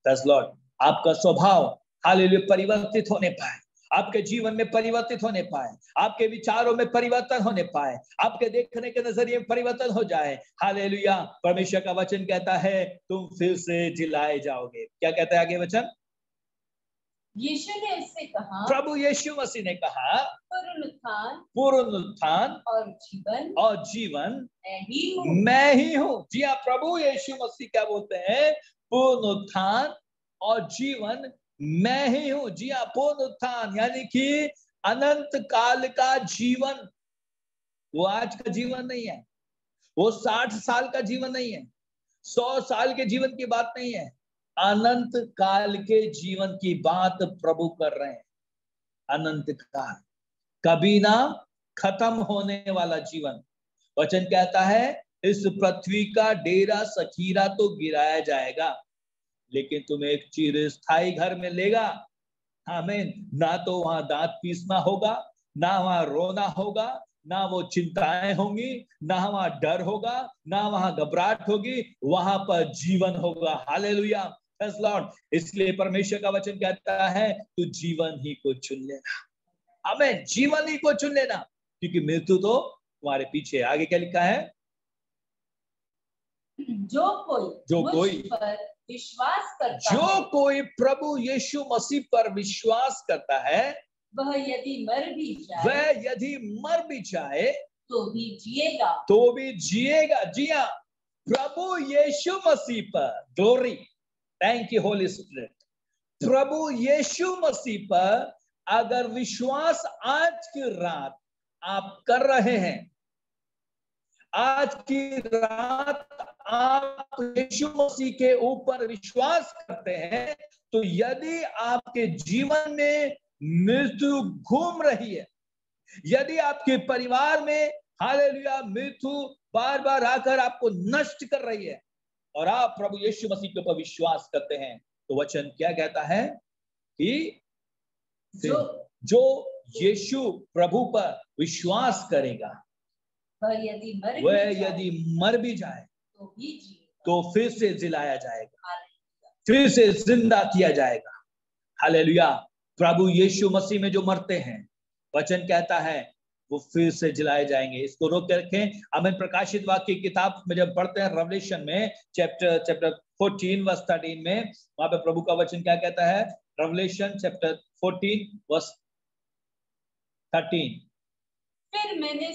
Praise Lord. आपका स्वभाव, हालेलुया, परिवर्तित होने पाए, आपके जीवन में परिवर्तित होने पाए, आपके विचारों में परिवर्तन होने पाए, आपके देखने के नजरिए में परिवर्तन हो जाए। हालेलुया। परमेश्वर का वचन कहता है तुम फिर से जिलाए जाओगे। क्या कहता है आगे वचन? यीशु ने उससे कहा, प्रभु यीशु मसीह ने कहा, पुनरुत्थान और जीवन मैं ही हूँ। जी हाँ, प्रभु यीशु मसीह क्या बोलते हैं? पुनरुत्थान और जीवन मैं ही हूँ। जी हाँ, पुनरुत्थान यानी कि अनंत काल का जीवन। वो आज का जीवन नहीं है, वो 60 साल का जीवन नहीं है, 100 साल के जीवन की बात नहीं है, अनंत काल के जीवन की बात प्रभु कर रहे हैं। अनंत काल, कभी ना खत्म होने वाला जीवन। वचन कहता है इस पृथ्वी का डेरा सखीरा तो गिराया जाएगा, लेकिन तुम्हें एक चिरस्थायी घर में लेगा। आमीन। ना तो वहां दांत पीसना होगा, ना वहां रोना होगा, ना वो चिंताएं होंगी, ना वहां डर होगा, ना वहां घबराहट होगी, वहां पर जीवन होगा। Hallelujah, praise Lord. इसलिए परमेश्वर का वचन कहता है तू जीवन ही को चुन लेना। आमीन, जीवन ही को चुन लेना, क्योंकि मृत्यु तो तुम्हारे पीछे। आगे क्या लिखा है? जो कोई पर विश्वास करता है, जो कोई प्रभु यीशु मसीह पर विश्वास करता है, वह यदि मर भी जाए तो भी जिएगा। जी हाँ, प्रभु यीशु मसीह पर, glory, thank you Holy Spirit. प्रभु यीशु मसीह पर अगर विश्वास आज की रात आप कर रहे हैं, आज की रात आप यीशु मसीह के ऊपर विश्वास करते हैं, तो यदि आपके जीवन में मृत्यु घूम रही है, यदि आपके परिवार में, हालेलुया, मृत्यु बार बार आकर आपको नष्ट कर रही है, और आप प्रभु यीशु मसीह के ऊपर विश्वास करते हैं, तो वचन क्या कहता है कि जो यीशु प्रभु पर विश्वास करेगा, वह यदि मर भी जाए तो फिर से जिलाया जाएगा, फिर से जिंदा किया जाएगा। हालेलुया। प्रभु यीशु मसीह में जो मरते हैं, वचन कहता है वो फिर से जिलाए जाएंगे। इसको रोक के रखें। आमीन। प्रकाशित वाक्य की किताब में जब पढ़ते हैं, रेवलेशन में चैप्टर 14 वर्स 13 में, वहां पे प्रभु का वचन क्या कहता है? Revelation chapter 14 verse 13। फिर मैंने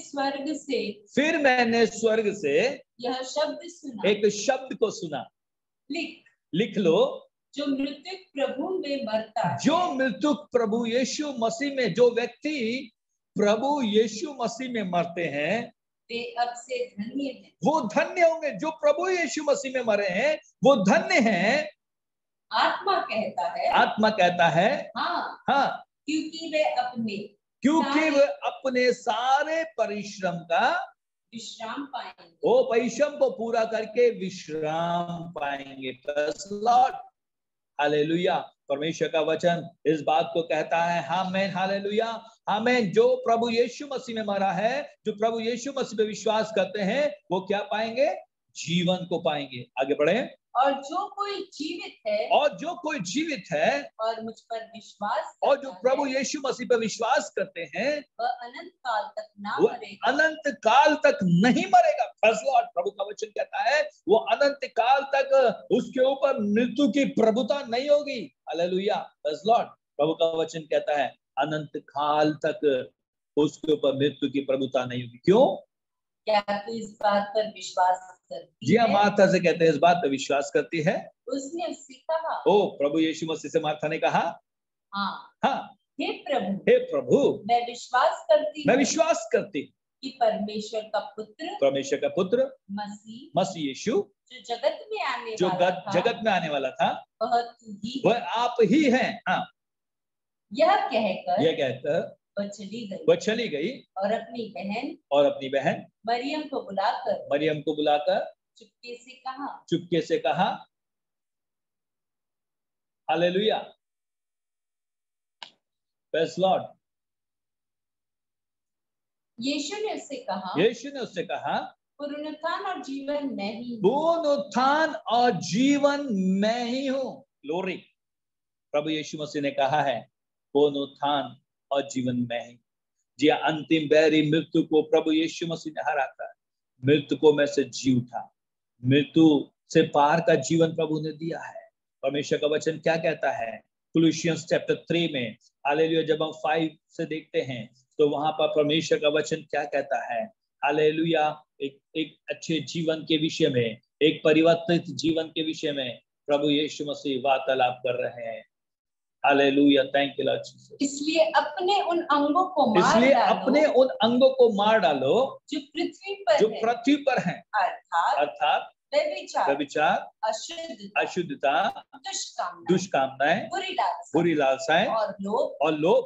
स्वर्ग से यह शब्द सुना, एक शब्द को सुना, लिख लो, जो मृत्यु प्रभु में मरता है, जो मृत्यु प्रभु यीशु मसीह में, जो व्यक्ति प्रभु यीशु मसीह में मरते हैं, वे अब से धन्य हैं। वो धन्य होंगे। जो प्रभु यीशु मसीह में मरे हैं वो धन्य हैं। आत्मा कहता है हाँ, क्योंकि वे अपने सारे परिश्रम का विश्राम पाएंगे, वो परिश्रम को पूरा करके विश्राम पाएंगे। Lord, hallelujah. परमेश्वर का वचन इस बात को कहता है। आमीन, हालेलुया, आमीन। जो प्रभु यीशु मसीह में मरा है, जो प्रभु यीशु मसीह पे विश्वास करते हैं, वो क्या पाएंगे? जीवन को पाएंगे। आगे बढ़े। और जो कोई जीवित है और मुझ पर विश्वास, और जो प्रभु यीशु मसीह पर विश्वास करते हैं, वह अनंत काल तक नहीं मरेगा। प्रभु का वचन कहता है वो अनंत काल तक उसके ऊपर मृत्यु की प्रभुता नहीं होगी। हालेलुया, प्रभु का वचन कहता है अनंत काल तक उसके ऊपर मृत्यु की प्रभुता नहीं होगी। क्यों? क्या तू इस बात पर विश्वास करती जी हाँ, मार्था से कहते हैं इस बात पर विश्वास करती है। उसने उससे कहा, प्रभु यीशु मसीह से मार्था ने कहा, हाँ, हे प्रभु, मैं विश्वास करती कि परमेश्वर का पुत्र मसीह यीशु, जो जगत में आने वाला था, वह आप ही हैं। हाँ, यह कहकर वह चली गई और अपनी बहन मरियम को बुलाकर चुपके से कहा, हालेलुया, प्रेज़ लॉर्ड। यीशु ने उससे कहा पुनरुत्थान और जीवन मैं ही हूँ। पुनरुत्थान और जीवन मैं ही हूँ। ग्लोरी। प्रभु यीशु मसीह ने कहा है पुनरुत्थान और जीवन मैं ही। जी, अंतिम बैरी मृत्यु को प्रभु यीशु मसीह ने हरा था। मृत्यु को में से जी उठा। मृत्यु से पार का जीवन प्रभु ने दिया है। परमेश्वर का वचन क्या कहता है कोलोसियंस चैप्टर 3 में, हालेलुया, जब हम 5 से देखते हैं तो वहां पर परमेश्वर का वचन क्या कहता है, हालेलुया, एक अच्छे जीवन के विषय में, एक परिवर्तित जीवन के विषय में प्रभु यीशु मसीह वार्तालाप कर रहे हैं। Hallelujah, thank you Lord Jesus. इसलिए अपने उन अंगों को मार डालो जो पृथ्वी पर हैं, अर्थात व्यभिचार, अशुद्धता, दुष्कामनाएं, बुरी लालसाएं और लोभ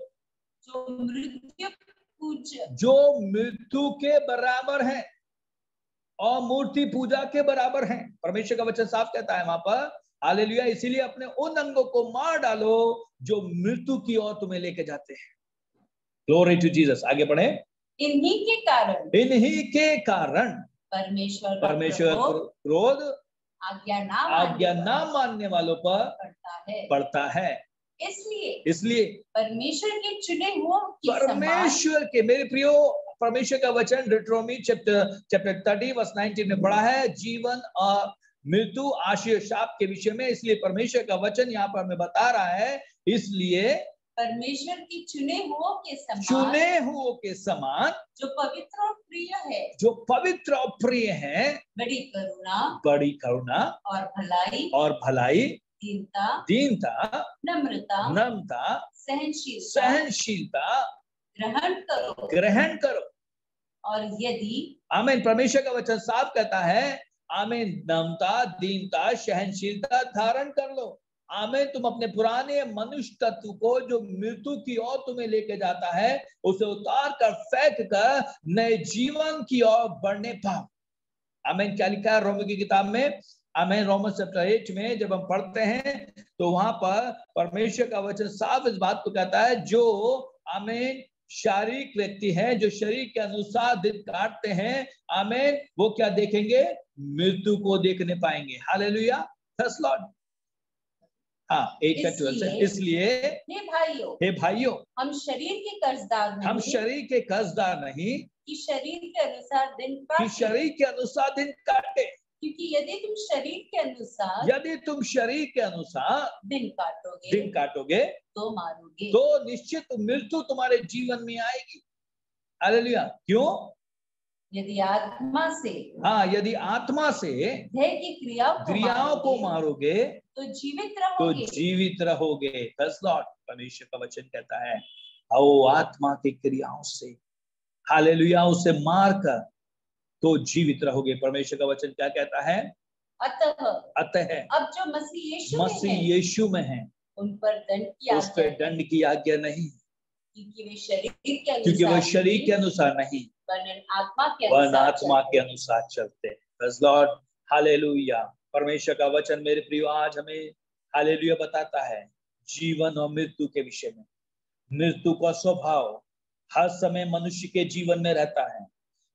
जो मृत्यु के बराबर है और मूर्ति पूजा के बराबर है। परमेश्वर का वचन साफ कहता है वहां पर, हालेलुया, इसीलिए अपने उन अंगों को मार डालो जो मृत्यु की ओर तुम्हें लेके जाते हैं। Glory to Jesus. आगे बढ़े। इन्हीं के कारण परमेश्वर क्रोध आज्ञा ना मानने वालों पर पड़ता है। इसलिए परमेश्वर के, मेरे प्रियो, परमेश्वर का वचन डिट्रोमी चैप्टर 30 वर्स 19 में पढ़ा है जीवन और मृत्यु, आशीष, शाप के विषय में। इसलिए परमेश्वर का वचन यहाँ पर हमें बता रहा है, इसलिए परमेश्वर की चुने हुओं के समान जो पवित्र और प्रिय है, बड़ी करुणा और भलाई, दीनता, नम्रता, सहनशीलता ग्रहण करो। और यदि, आमीन, परमेश्वर का वचन साफ कहता है, आमीन, नम्रता, दीनता, सहनशीलता धारण कर लो। आमीन, तुम अपने पुराने मनुष्य तत्व को जो मृत्यु की ओर तुम्हें लेके जाता है उसे उतार कर फेंक कर नए जीवन की ओर बढ़ने पाओ। आमीन। क्या लिखा है रोमियो की किताब में, आमीन, रोमन्स चैप्टर 8 में जब हम पढ़ते हैं तो वहां पर परमेश्वर का वचन साफ इस बात को कहता है, जो आमीन शारीरिक व्यक्ति है, जो शरीर के अनुसार दिन काटते हैं, आमीन, वो क्या देखेंगे? मृत्यु को देखने पाएंगे। Hallelujah, thanks Lord. हाँ, 8:12। इसलिए हे भाइयों, हम शरीर के कर्जदार नहीं कि शरीर के अनुसार दिन काटे। क्योंकि यदि तुम शरीर के अनुसार दिन काटोगे तो निश्चित मृत्यु तुम्हारे जीवन में आएगी। हालेलुया। क्यों? यदि आत्मा से देह की क्रियाओं को मारोगे तो जीवित रहोगे। परमेश्वर का वचन कहता है, आओ आत्मा की क्रियाओं से, हालेलुया, उसे मार कर तो जीवित रहोगे। परमेश्वर का वचन क्या कहता है? अतः अब जो मसीह यीशु में है उस पर दंड की आज्ञा नहीं, क्योंकि वे शरीर के अनुसार नहीं वरन आत्मा के अनुसार चलते हैं। हालेलुया। परमेश्वर का वचन मेरे प्रियो आज हमें हालेलुया बताता है जीवन और मृत्यु के विषय में। मृत्यु का स्वभाव हर समय मनुष्य के जीवन में रहता है।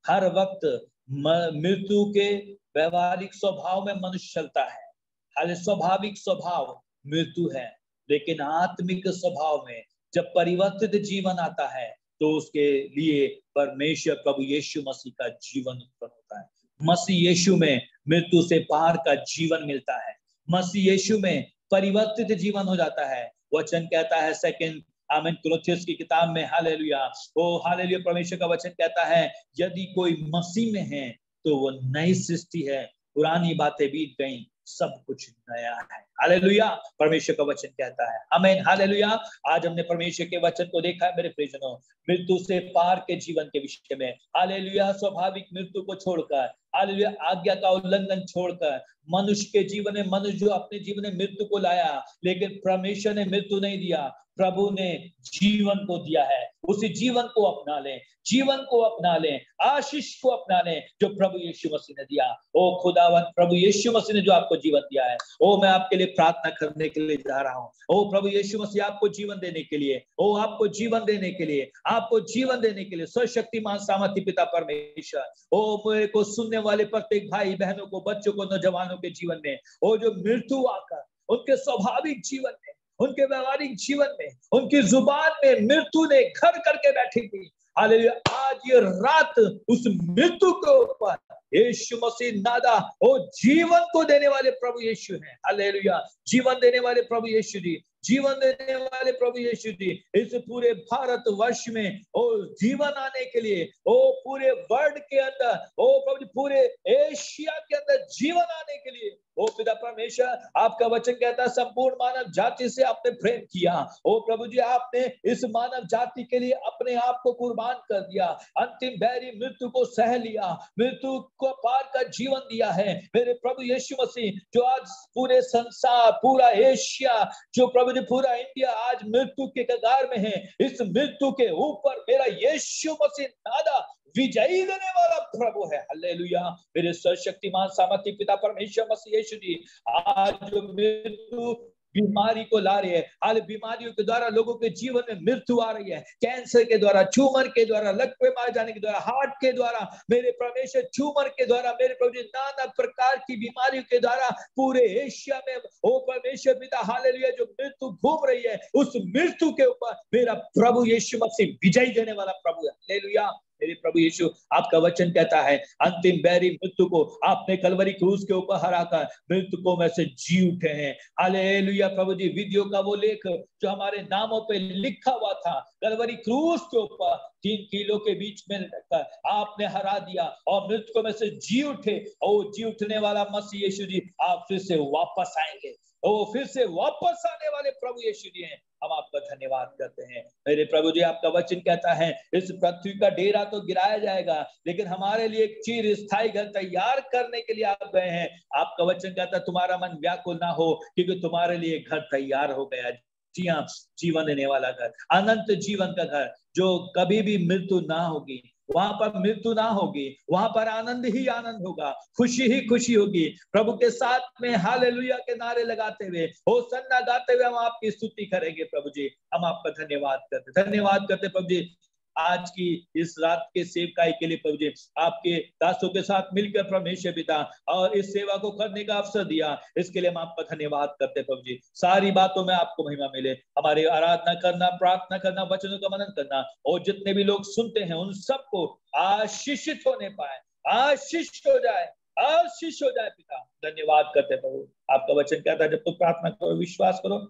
हर वक्त मृत्यु के व्यवहारिक स्वभाव में मनुष्य चलता है। हाल स्वाभाविक स्वभाव मृत्यु है, लेकिन आत्मिक स्वभाव में जब परिवर्तित जीवन आता है तो उसके लिए परमेश्वर प्रभु यीशु मसीह का जीवन उत्पन्न होता है। मसीह यीशु में मृत्यु से पार का जीवन मिलता है। मसीह यीशु में परिवर्तित जीवन हो जाता है। वचन कहता है सेकंड आमीन कोलोसियंस की किताब में, हालेलुया, ओ हालेलुया, परमेश्वर का वचन कहता है यदि कोई मसीह में है तो वो नई सृष्टि है, पुरानी बातें बीत गई, सब कुछ नया है। हालेलुया, परमेश्वर का वचन कहता है। आमीन, हालेलुया। आज हमने परमेश्वर के वचन को देखा है मेरे प्रियजनों, मृत्यु से पार के जीवन के विषय में। हालेलुया, स्वाभाविक मृत्यु को छोड़कर, हालेलुया, आज्ञा का उल्लंघन छोड़कर मनुष्य के जीवन में, मनुष्य जो अपने जीवन में मृत्यु को लाया, लेकिन परमेश्वर ने मृत्यु नहीं दिया। प्रभु ने जीवन को दिया है, उसी जीवन को अपना लें, जीवन को अपना लें, आशीष को अपना लें जो प्रभु यीशु मसीह ने दिया। ओ खुदावन प्रभु यीशु मसीह ने जो आपको जीवन दिया है, ओ मैं आपके लिए प्रार्थना करने के लिए जा रहा हूँ। ओ प्रभु यीशु मसीह आपको जीवन देने के लिए, ओ आपको जीवन देने के लिए, आपको जीवन देने के लिए सर्वशक्तिमान सामर्थी पिता परमेश्वर, ओ मेरे को सुनने वाले प्रत्येक भाई बहनों को, बच्चों को, नौजवानों के जीवन में, ओ जो मृत्यु आकर उनके स्वाभाविक जीवन में, उनके व्यवहारिक जीवन में, उनकी जुबान में मृत्यु ने घर करके बैठी थी, हालेलुया, आज ये रात उस मृत्यु के ऊपर यीशु मसीह नादा, ओ जीवन को देने वाले प्रभु यीशु हैं। हालेलुया, जीवन देने वाले प्रभु यीशु जी, जीवन देने वाले प्रभु यीशु जी, इस पूरे भारत वर्ष में ओ जीवन आने के लिए, ओ पूरे वर्ल्ड के अंदर, ओ प्रभु जी पूरे एशिया के अंदर जीवन आने के लिए, ओ पिता परमेश्वर आपका वचन कहता है संपूर्ण मानव जाति से आपने प्रेम किया। ओ प्रभु जी आपने इस मानव जाति के लिए अपने आप को कुर्बान कर दिया, अंतिम बैरी मृत्यु को सह लिया, मृत्यु को पार कर जीवन दिया है मेरे प्रभु यीशु मसीह, जो आज पूरे संसार, पूरा एशिया, जो प्रभु जी पूरा इंडिया आज मृत्यु के कगार में है, इस मृत्यु के ऊपर मेरा यीशु मसीह नादा विजयी देने वाला प्रभु है। हालेलुया, मेरे सर्वशक्तिमान सामर्थी पिता परमेश्वर मसीह यीशु जी, आज जो मृत्यु बीमारी को ला रही है, हाल बीमारियों के द्वारा लोगों के जीवन में मृत्यु आ रही है, कैंसर के द्वारा, ट्यूमर के द्वारा, लक पे मार जाने के द्वारा, हार्ट के द्वारा, मेरे परमेश्वर ट्यूमर के द्वारा, मेरे प्रभु नाना प्रकार की बीमारियों के द्वारा पूरे एशिया में ओ परमेश्वर पिता हालेलुया जो मृत्यु घूम रही है, उस मृत्यु के ऊपर मेरा प्रभु यीशु मसीह विजय देने वाला प्रभु है। हालेलुया, मेरे प्रभु यीशु आपका वचन कहता है अंतिम बैरी मृत्यु को आपने कलवरी क्रूस के ऊपर हराकर मृत्यु को में से जी उठे हैं। हालेलुया प्रभु जी, विधियों का वो लेख जो हमारे नामों पे लिखा हुआ था कलवरी क्रूस के ऊपर 3 किलो के बीच में रखकर आपने हरा दिया और मृत्यु को में से जी उठे, और जी उठने वाला मसीह यीशु जी आप फिर से वापस आएंगे, वो फिर से वापस आने वाले प्रभु यीशु जी हैं। हम आपका धन्यवाद करते हैं मेरे प्रभु जी, आपका वचन कहता है इस पृथ्वी का डेरा तो गिराया जाएगा, लेकिन हमारे लिए एक चिर स्थायी घर तैयार करने के लिए आप गए हैं। आपका वचन कहता है तुम्हारा मन व्याकुल ना हो, क्योंकि तुम्हारे लिए घर तैयार हो गया। जी हाँ, जीवन देने वाला घर, अनंत जीवन का घर, जो कभी भी मृत्यु ना होगी, वहां पर मृत्यु ना होगी, वहां पर आनंद ही आनंद होगा, खुशी ही खुशी होगी। प्रभु के साथ में हालेलुया के नारे लगाते हुए, होसन्ना गाते हुए हम आपकी स्तुति करेंगे। प्रभु जी हम आपका धन्यवाद करते प्रभु जी, आज की इस रात के सेवकाई के लिए प्रभु जी आपके दासों के साथ मिलकर परमेश्वर पिता और इस सेवा को करने का अवसर दिया, इसके लिए हम आपका धन्यवाद करते प्रभु जी। सारी बातों में आपको महिमा मिले, हमारी आराधना करना, प्रार्थना करना, वचनों का मनन करना, और जितने भी लोग सुनते हैं उन सबको आशीषित होने पाए, आशीष हो जाए, आशीष हो जाए पिता। धन्यवाद करते प्रभु, आपका वचन कहता है जब तुम प्रार्थना करो विश्वास करो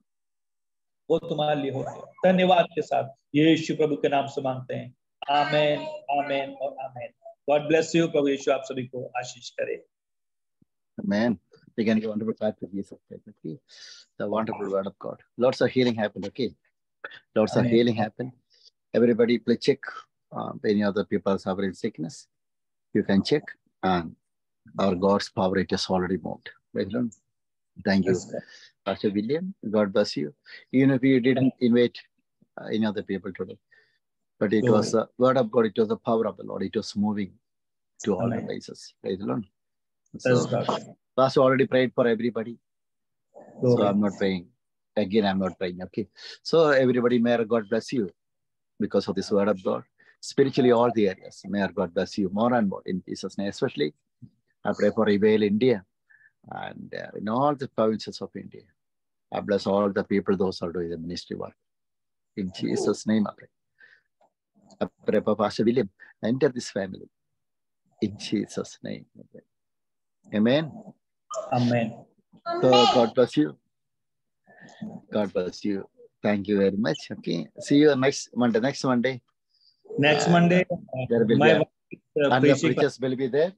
वो तुम्हारे लिए हो। धन्यवाद के साथ यीशु प्रभु के नाम से मांगते हैं, आमेन, आमेन और आमेन। God bless you. प्रभु यीशु आप सभी को आशीष करे। Amen. We can go on to clap for Jesus. Okay. The wonderful word of God. Lots of healing happened. Okay. Lots of healing happened. Everybody, please check any other people suffering sickness. You can check, and our God's power it is already moved. Right on. Thank you, Pastor William. God bless you. Even if you didn't invite any other people today, but it was the word of God. It was the power of the Lord. It was moving to all the places. Praise the Lord. So, Pastor already prayed for everybody. So I'm not praying. Again, I'm not praying. Okay. So everybody, may our God bless you because of this word of God. Spiritually, all the areas. May our God bless you more and more in Jesus' name. Especially, I pray for Avail India and in all the provinces of India. I bless all the people, those who are doing the ministry work. In Jesus' name, I pray. I pray for Pastor William. Enter this family. In Jesus' name, I pray. Amen. Amen. So God bless you. God bless you. Thank you very much. Okay. See you next Monday. Next Monday. Next Monday. There will be and the preachers will be there.